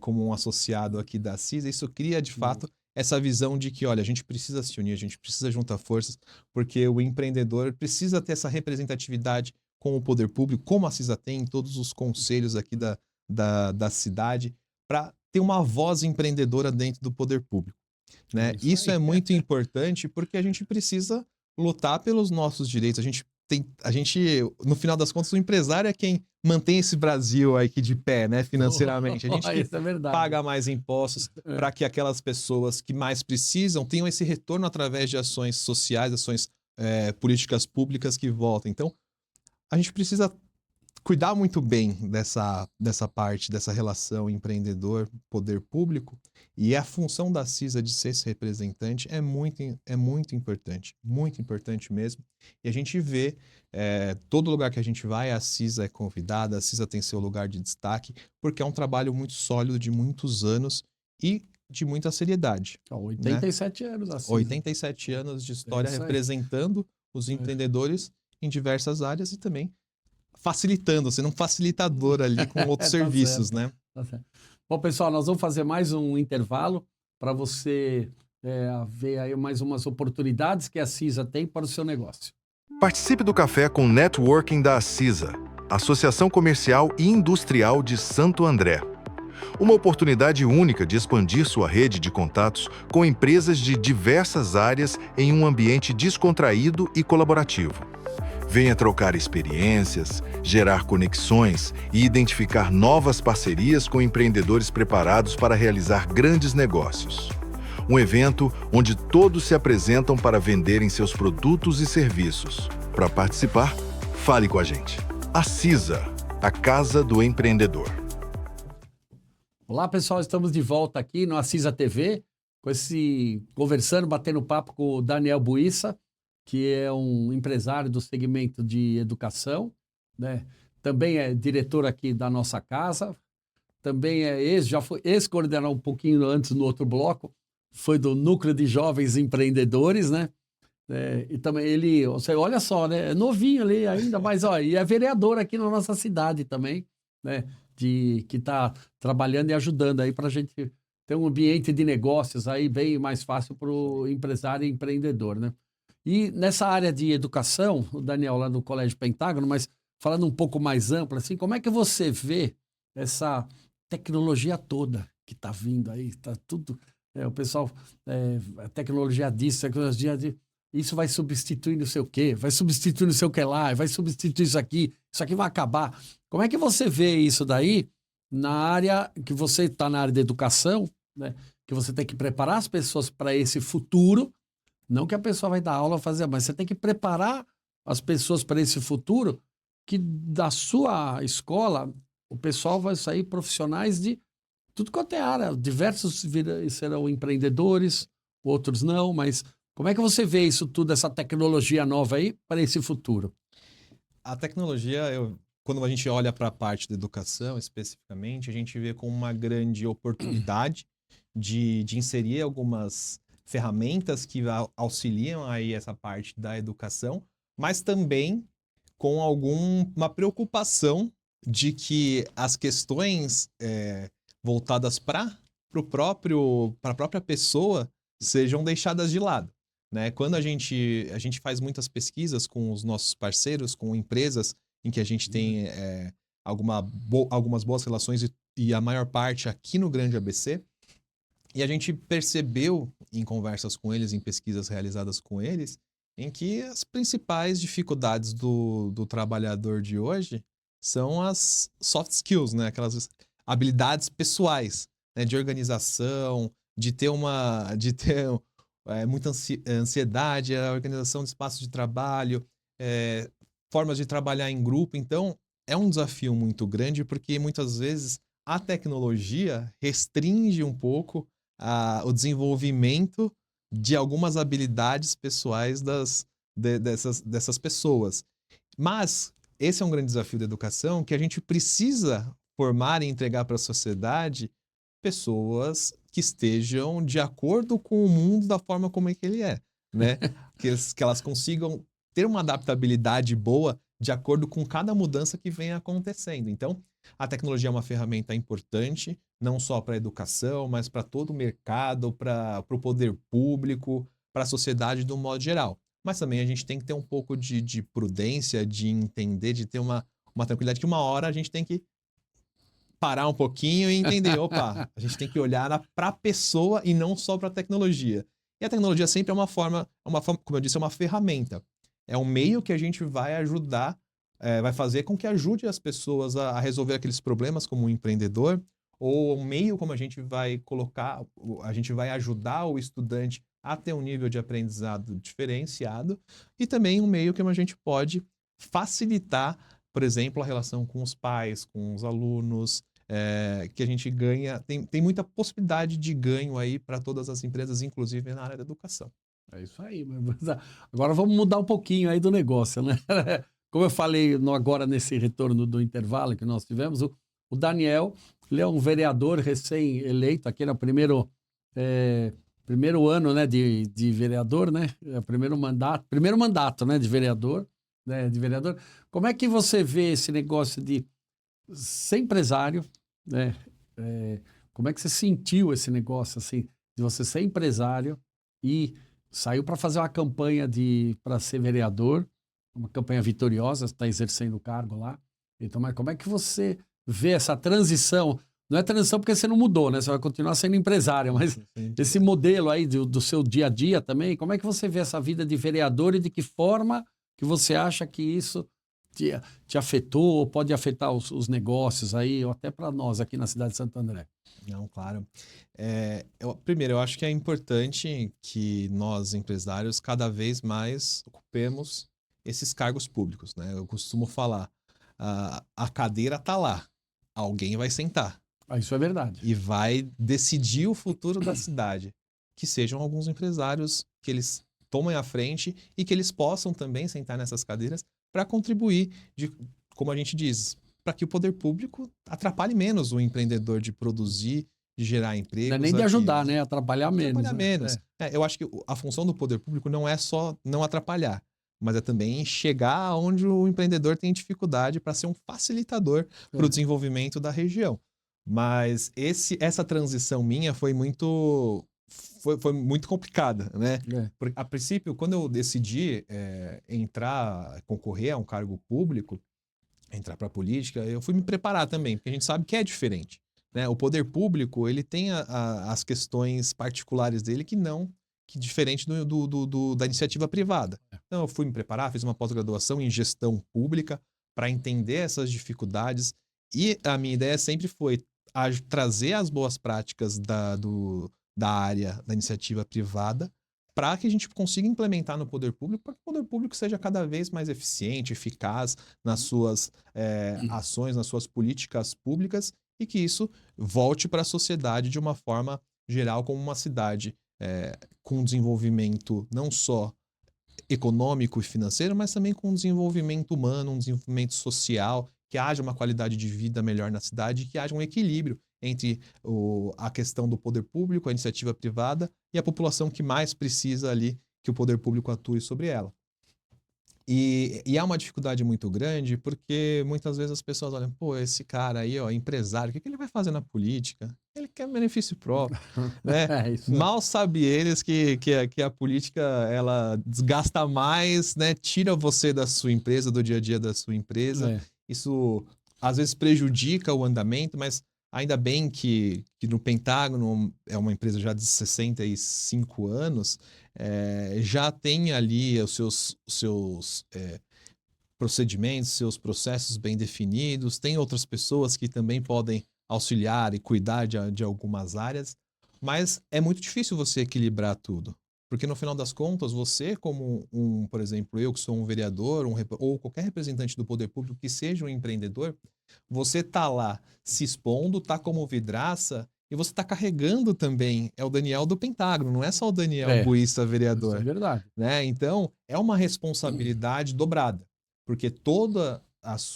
[SPEAKER 2] como um associado aqui da CISA, isso cria, de fato, essa visão de que, olha, a gente precisa se unir, a gente precisa juntar forças, porque o empreendedor precisa ter essa representatividade com o poder público, como a CISA tem em todos os conselhos aqui da cidade, para ter uma voz empreendedora dentro do poder público, né? Isso é muito importante, porque a gente precisa lutar pelos nossos direitos. A gente, no final das contas, o empresário é quem mantém esse Brasil aqui de pé, né, financeiramente. A gente paga mais impostos para que aquelas pessoas que mais precisam tenham esse retorno através de ações sociais, ações políticas públicas que voltam. Então, a gente precisa cuidar muito bem dessa parte, dessa relação empreendedor-poder público, e a função da CISA de ser esse representante é muito importante mesmo. E a gente vê, todo lugar que a gente vai, a CISA é convidada, a CISA tem seu lugar de destaque, porque é um trabalho muito sólido, de muitos anos e de muita seriedade.
[SPEAKER 1] 87 anos, assim.
[SPEAKER 2] 87 anos de história representando os empreendedores em diversas áreas e também facilitando, sendo um facilitador ali com outros serviços, né?
[SPEAKER 1] Tá certo. Bom, pessoal, nós vamos fazer mais um intervalo para você ver aí mais umas oportunidades que a CISA tem para o seu negócio.
[SPEAKER 4] Participe do Café com Networking da CISA, Associação Comercial e Industrial de Santo André. Uma oportunidade única de expandir sua rede de contatos com empresas de diversas áreas em um ambiente descontraído e colaborativo. Venha trocar experiências, gerar conexões e identificar novas parcerias com empreendedores preparados para realizar grandes negócios. Um evento onde todos se apresentam para venderem seus produtos e serviços. Para participar, fale com a gente. A CISA, a Casa do Empreendedor.
[SPEAKER 1] Olá, pessoal, estamos de volta aqui no Acisa TV, conversando, batendo papo com o Daniel Buissa, que é um empresário do segmento de educação, né? Também é diretor aqui da nossa casa, também já foi ex-coordenador um pouquinho antes no outro bloco, foi do Núcleo de Jovens Empreendedores, né? E também você olha só, né? É novinho ali ainda, mas e é vereador aqui na nossa cidade também, né? Que está trabalhando e ajudando aí para a gente ter um ambiente de negócios aí bem mais fácil para o empresário e empreendedor, né? E nessa área de educação, o Daniel lá do Colégio Pentágono, mas falando um pouco mais amplo, assim, como é que você vê essa tecnologia toda que está vindo aí? Está tudo... o pessoal, a tecnologia disso, tecnologia de... Isso vai substituir não sei o quê, vai substituir não sei o que lá, vai substituir isso aqui vai acabar. Como é que você vê isso daí na área que você está na área da educação, né? Que você tem que preparar as pessoas para esse futuro, não que a pessoa vai dar aula fazer, mas você tem que preparar as pessoas para esse futuro, que da sua escola o pessoal vai sair profissionais de tudo quanto é área. Diversos serão empreendedores, outros não, mas como é que você vê isso tudo, essa tecnologia nova aí para esse futuro?
[SPEAKER 2] A tecnologia, quando a gente olha para a parte da educação especificamente, a gente vê como uma grande oportunidade de inserir algumas ferramentas que auxiliam aí essa parte da educação, mas também com alguma preocupação de que as questões voltadas para a própria pessoa sejam deixadas de lado, né? Quando a gente faz muitas pesquisas com os nossos parceiros, com empresas em que a gente tem algumas boas relações e a maior parte aqui no Grande ABC, e a gente percebeu em conversas com eles, em pesquisas realizadas com eles, em que as principais dificuldades do trabalhador de hoje são as soft skills, né? Aquelas habilidades pessoais, né? De organização, de ter muita ansiedade, a organização de espaço de trabalho, formas de trabalhar em grupo. Então, é um desafio muito grande, porque muitas vezes a tecnologia restringe um pouco o desenvolvimento de algumas habilidades pessoais dessas pessoas. Mas esse é um grande desafio da educação, que a gente precisa formar e entregar para a sociedade pessoas que estejam de acordo com o mundo da forma como é que ele é, né? que elas consigam ter uma adaptabilidade boa de acordo com cada mudança que vem acontecendo. Então, a tecnologia é uma ferramenta importante, não só para a educação, mas para todo o mercado, para o poder público, para a sociedade de um modo geral. Mas também a gente tem que ter um pouco de prudência, de entender, de ter uma tranquilidade, que uma hora a gente tem que parar um pouquinho e entender, opa, a gente tem que olhar para a pessoa e não só para a tecnologia. E a tecnologia sempre é uma forma, como eu disse, é uma ferramenta. É um meio que a gente vai ajudar, vai fazer com que ajude as pessoas a resolver aqueles problemas como um empreendedor, ou um meio como a gente vai ajudar o estudante a ter um nível de aprendizado diferenciado, e também um meio que a gente pode facilitar, por exemplo, a relação com os pais, com os alunos, que a gente ganha, tem muita possibilidade de ganho aí para todas as empresas, inclusive na área da educação.
[SPEAKER 1] É isso aí. Agora vamos mudar um pouquinho aí do negócio, né? Como eu falei agora nesse retorno do intervalo que nós tivemos, o Daniel, ele é um vereador recém-eleito, aqui no primeiro ano, né, de vereador, né? Primeiro mandato, né, de vereador, né, Como é que você vê esse negócio de ser empresário, né? Como é que você sentiu esse negócio, assim, de você ser empresário e saiu para fazer uma campanha para ser vereador, uma campanha vitoriosa, está exercendo o cargo lá. Então, mas como é que você vê essa transição? Não é transição porque você não mudou, né? Você vai continuar sendo empresário, mas esse modelo aí do seu dia a dia também, como é que você vê essa vida de vereador e de que forma que você acha que isso te afetou ou pode afetar os negócios aí, ou até para nós aqui na cidade de Santo André?
[SPEAKER 2] Não, claro. Primeiro, eu acho que é importante que nós, empresários, cada vez mais ocupemos esses cargos públicos, né? Eu costumo falar, a cadeira está lá, alguém vai sentar
[SPEAKER 1] Isso é verdade.
[SPEAKER 2] e vai decidir o futuro da cidade. Que sejam alguns empresários que eles tomem a frente e que eles possam também sentar nessas cadeiras para contribuir, como a gente diz, para que o poder público atrapalhe menos o empreendedor de produzir, de gerar empregos.
[SPEAKER 1] Não é nem de ajudar, né? Atrapalhar menos.
[SPEAKER 2] Atrapalhar menos. Eu acho que a função do poder público não é só não atrapalhar, mas é também chegar onde o empreendedor tem dificuldade para ser um facilitador para o desenvolvimento da região. Mas essa transição minha foi muito complicada, né? A princípio, quando eu decidi concorrer a um cargo público, entrar para a política, eu fui me preparar também, porque a gente sabe que é diferente, né? O poder público, ele tem as questões particulares dele que diferente da iniciativa privada. Então, eu fui me preparar, fiz uma pós-graduação em gestão pública para entender essas dificuldades e a minha ideia sempre foi trazer as boas práticas da área da iniciativa privada para que a gente consiga implementar no poder público, para que o poder público seja cada vez mais eficiente, eficaz nas suas ações, nas suas políticas públicas e que isso volte para a sociedade de uma forma geral como uma cidade com desenvolvimento não só econômico e financeiro, mas também com desenvolvimento humano, um desenvolvimento social, que haja uma qualidade de vida melhor na cidade, que haja um equilíbrio entre a questão do poder público, a iniciativa privada e a população que mais precisa ali que o poder público atue sobre ela. E há uma dificuldade muito grande porque muitas vezes as pessoas olham, pô, esse cara aí, ó, empresário, o que ele vai fazer na política? Ele quer benefício próprio, né? Mal sabe eles que a política, ela desgasta mais, né? Tira você da sua empresa, do dia a dia da sua empresa. Isso às vezes prejudica o andamento, mas ainda bem que no Pentágono, é uma empresa já de 65 anos, já tem ali os seus procedimentos, seus processos bem definidos, tem outras pessoas que também podem auxiliar e cuidar de algumas áreas, mas é muito difícil você equilibrar tudo. Porque no final das contas, você como por exemplo, eu que sou um vereador, ou qualquer representante do poder público que seja um empreendedor, você tá lá se expondo, tá como vidraça, e você tá carregando também, é o Daniel do Pentágono, não é só o Daniel Buista, vereador.
[SPEAKER 1] Isso é verdade.
[SPEAKER 2] Né? Então, é uma responsabilidade dobrada, porque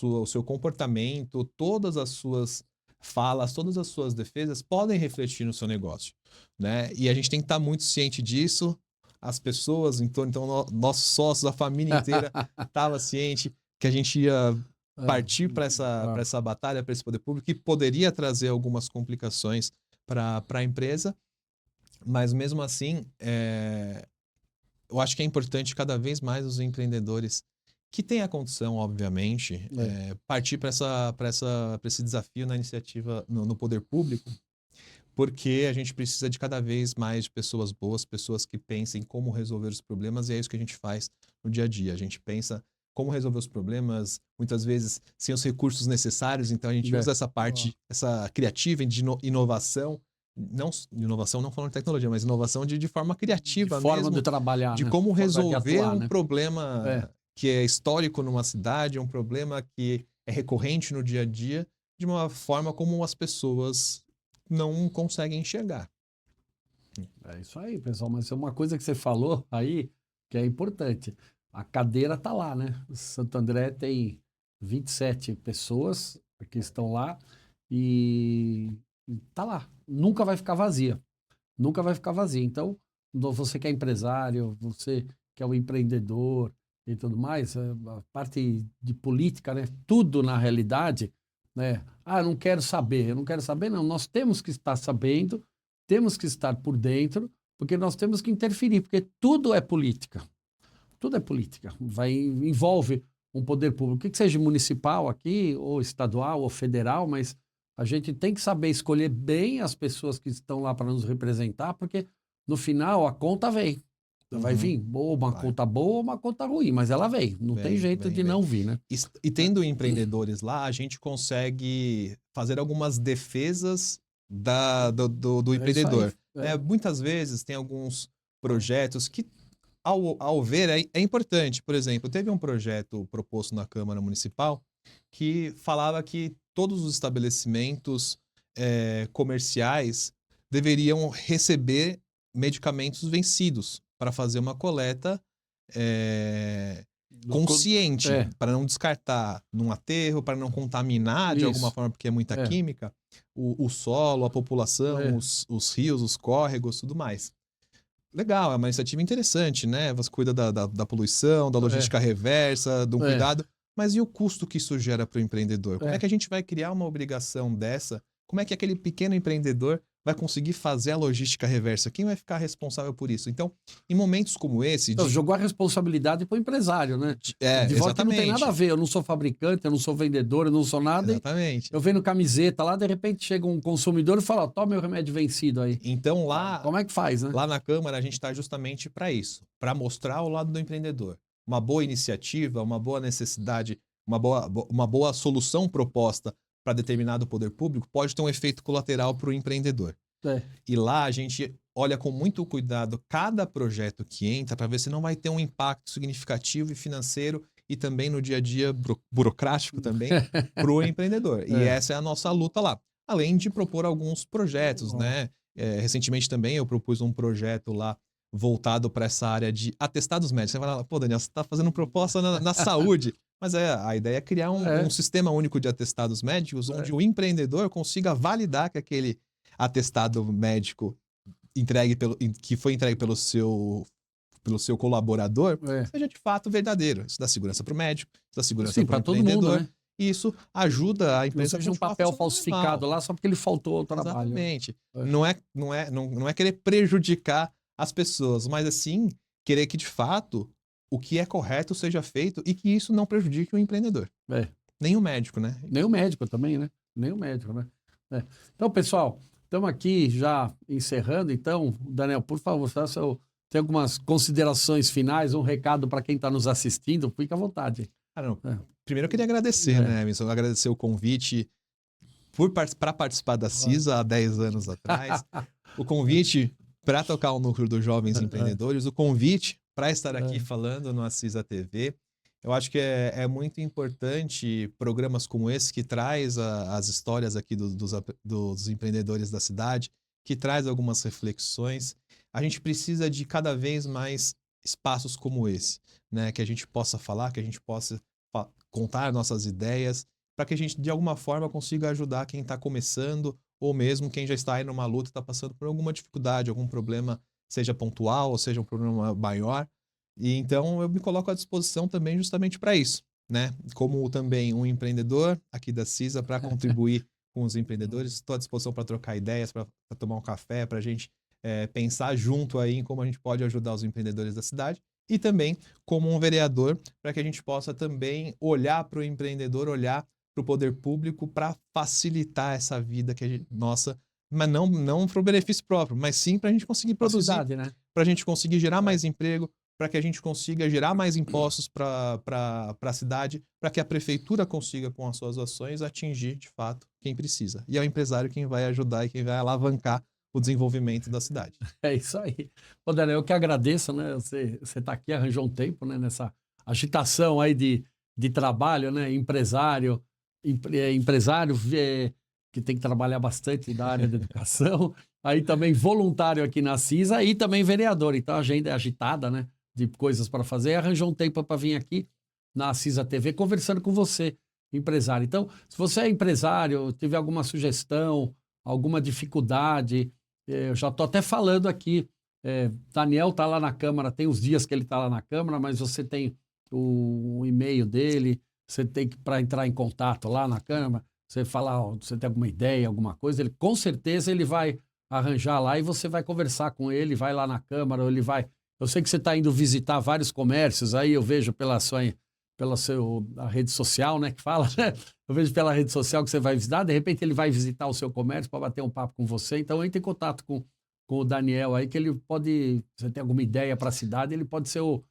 [SPEAKER 2] o seu comportamento, todas as suas falas, todas as suas defesas podem refletir no seu negócio, né? E a gente tem que estar muito ciente disso, as pessoas em torno, então nossos sócios, a família inteira estava ciente que a gente ia partir para essa batalha, para esse poder público, que poderia trazer algumas complicações para a empresa, mas mesmo assim, eu acho que é importante cada vez mais os empreendedores que têm a condição, obviamente, partir para esse desafio na iniciativa, no poder público, porque a gente precisa de cada vez mais de pessoas boas, pessoas que pensem como resolver os problemas, e é isso que a gente faz no dia a dia. A gente pensa como resolver os problemas, muitas vezes sem os recursos necessários, então a gente usa essa parte, essa criativa de inovação, não falando de tecnologia, mas inovação de forma criativa mesmo.
[SPEAKER 1] Forma de trabalhar,
[SPEAKER 2] de como resolver um problema que é histórico numa cidade, um problema que é recorrente no dia a dia, de uma forma como as pessoas não conseguem enxergar.
[SPEAKER 1] É isso aí, pessoal. Mas é uma coisa que você falou aí que é importante. A cadeira está lá, né? Santo André tem 27 pessoas que estão lá e está lá. Nunca vai ficar vazia. Nunca vai ficar vazia. Então, você que é empresário, você que é um empreendedor e tudo mais, a parte de política, né? Tudo na realidade, né? Eu não quero saber, não. Nós temos que estar sabendo, temos que estar por dentro, porque nós temos que interferir, porque tudo é política. Tudo é política. Envolve um poder público, que seja municipal aqui, ou estadual, ou federal, mas a gente tem que saber escolher bem as pessoas que estão lá para nos representar, porque no final a conta vem. Vai vir ou uma conta boa ou uma conta ruim, mas ela vem. Não tem jeito de não vir, né?
[SPEAKER 2] E tendo empreendedores lá, a gente consegue fazer algumas defesas do empreendedor. Muitas vezes tem alguns projetos que, ao ver, é importante. Por exemplo, teve um projeto proposto na Câmara Municipal que falava que todos os estabelecimentos comerciais deveriam receber medicamentos vencidos para fazer uma coleta consciente, para não descartar num aterro, para não contaminar de alguma forma, porque é muita química, o solo, a população, os rios, os córregos, tudo mais. Legal, é uma iniciativa interessante, né? Você cuida da poluição, da logística reversa, do cuidado, mas e o custo que isso gera para o empreendedor? Como é que a gente vai criar uma obrigação dessa? Como é que aquele pequeno empreendedor vai conseguir fazer a logística reversa? Quem vai ficar responsável por isso? Então, em momentos como esse...
[SPEAKER 1] Jogou a responsabilidade para o empresário, né? De volta não tem nada a ver. Eu não sou fabricante, eu não sou vendedor, eu não sou nada.
[SPEAKER 2] Exatamente.
[SPEAKER 1] Eu vendo camiseta lá, de repente chega um consumidor e fala, toma meu remédio vencido aí.
[SPEAKER 2] Então lá...
[SPEAKER 1] Como é que faz, né?
[SPEAKER 2] Lá na Câmara a gente está justamente para isso, para mostrar o lado do empreendedor. Uma boa iniciativa, uma boa necessidade, uma boa solução proposta para determinado poder público pode ter um efeito colateral para o empreendedor. E lá a gente olha com muito cuidado cada projeto que entra para ver se não vai ter um impacto significativo e financeiro e também no dia a dia burocrático também para o empreendedor. E essa é a nossa luta lá. Além de propor alguns projetos, né? Recentemente também eu propus um projeto lá voltado para essa área de atestados médicos. Você vai lá, pô, Daniel, você está fazendo proposta na saúde. Mas a ideia é criar um sistema único de atestados médicos onde o empreendedor consiga validar que aquele atestado médico que foi entregue pelo seu colaborador seja de fato verdadeiro. Isso dá segurança para o médico, isso dá segurança para o empreendedor. Todo mundo, né? E isso ajuda a empresa a
[SPEAKER 1] seja um papel falsificado lá só porque ele faltou ao trabalho.
[SPEAKER 2] Exatamente. Não é querer prejudicar as pessoas, mas assim, querer que de fato o que é correto seja feito e que isso não prejudique o empreendedor. Nem o médico, né?
[SPEAKER 1] Nem o médico também, né? Nem o médico, né? Então, pessoal, estamos aqui já encerrando. Então, Daniel, por favor, tem algumas considerações finais, um recado para quem está nos assistindo? Fique à vontade.
[SPEAKER 2] Primeiro eu queria agradecer, né, Emerson? Agradecer o convite para participar da CISA há 10 anos atrás. O convite para tocar o núcleo dos jovens empreendedores, o convite para estar aqui falando no CISA TV. Eu acho que é muito importante programas como esse que traz as histórias aqui dos empreendedores da cidade, que traz algumas reflexões. A gente precisa de cada vez mais espaços como esse, né? Que a gente possa falar, que a gente possa contar nossas ideias, para que a gente de alguma forma consiga ajudar quem está começando ou mesmo quem já está aí numa luta e está passando por alguma dificuldade, algum problema, seja pontual ou seja um problema maior. E então eu me coloco à disposição também justamente para isso, né? Como também um empreendedor aqui da CISA para contribuir com os empreendedores. Estou à disposição para trocar ideias, para tomar um café, para a gente pensar junto aí em como a gente pode ajudar os empreendedores da cidade. E também como um vereador, para que a gente possa também olhar para o empreendedor, olhar para o poder público para facilitar essa vida nossa, mas não para o benefício próprio, mas sim para a gente conseguir produzir, né? Para a gente conseguir gerar mais emprego, para que a gente consiga gerar mais impostos para a cidade, para que a prefeitura consiga, com as suas ações, atingir, de fato, quem precisa. E é o empresário quem vai ajudar e quem vai alavancar o desenvolvimento da cidade. É
[SPEAKER 1] isso aí. Ô, Daniel, eu que agradeço, né? Você está aqui, arranjou um tempo, né? Nessa agitação aí de trabalho, né? Empresário que tem que trabalhar bastante na área da educação. Aí também voluntário aqui na CISA e também vereador. Então a agenda é agitada, né? De coisas para fazer. Arranjou um tempo para vir aqui na CISA TV conversando com você, empresário. Então, se você é empresário, tiver alguma sugestão, alguma dificuldade, eu já estou até falando aqui, Daniel está lá na Câmara, tem os dias que ele está lá na Câmara, mas você tem o e-mail dele, você tem que, para entrar em contato lá na Câmara, você falar, você tem alguma ideia, alguma coisa, ele com certeza ele vai arranjar lá e você vai conversar com ele, vai lá na Câmara, ou ele vai... Eu sei que você está indo visitar vários comércios, aí eu vejo pela a rede social, né, que fala, né? Eu vejo pela rede social que você vai visitar, de repente ele vai visitar o seu comércio para bater um papo com você, então entre em contato com com o Daniel aí, que ele pode, você tem alguma ideia para a cidade, ele pode ser o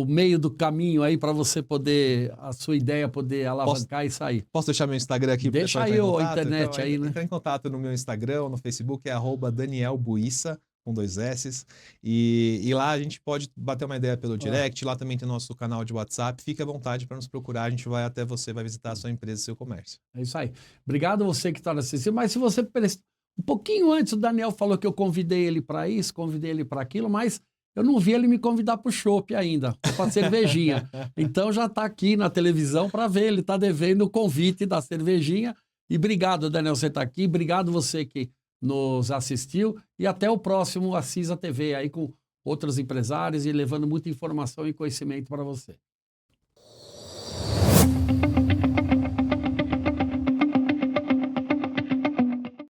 [SPEAKER 1] meio do caminho aí para você poder, a sua ideia poder alavancar e sair.
[SPEAKER 2] Posso deixar meu Instagram aqui?
[SPEAKER 1] Deixa aí a internet
[SPEAKER 2] então,
[SPEAKER 1] aí, né?
[SPEAKER 2] Entra em contato no meu Instagram, no Facebook, é @Daniel Buissa, com 2 S's. E lá a gente pode bater uma ideia pelo direct. Lá também tem nosso canal de WhatsApp. Fique à vontade para nos procurar. A gente vai até você, vai visitar a sua empresa, seu comércio.
[SPEAKER 1] É isso aí. Obrigado a você que está assistindo. Mas se você... Um pouquinho antes, o Daniel falou que eu convidei ele para isso, convidei ele para aquilo, mas eu não vi ele me convidar para o chopp ainda, para cervejinha. Então já está aqui na televisão para ver. Ele está devendo o convite da cervejinha. E obrigado, Daniel, você está aqui. Obrigado você que nos assistiu e até o próximo Acisa TV aí com outros empresários e levando muita informação e conhecimento para você.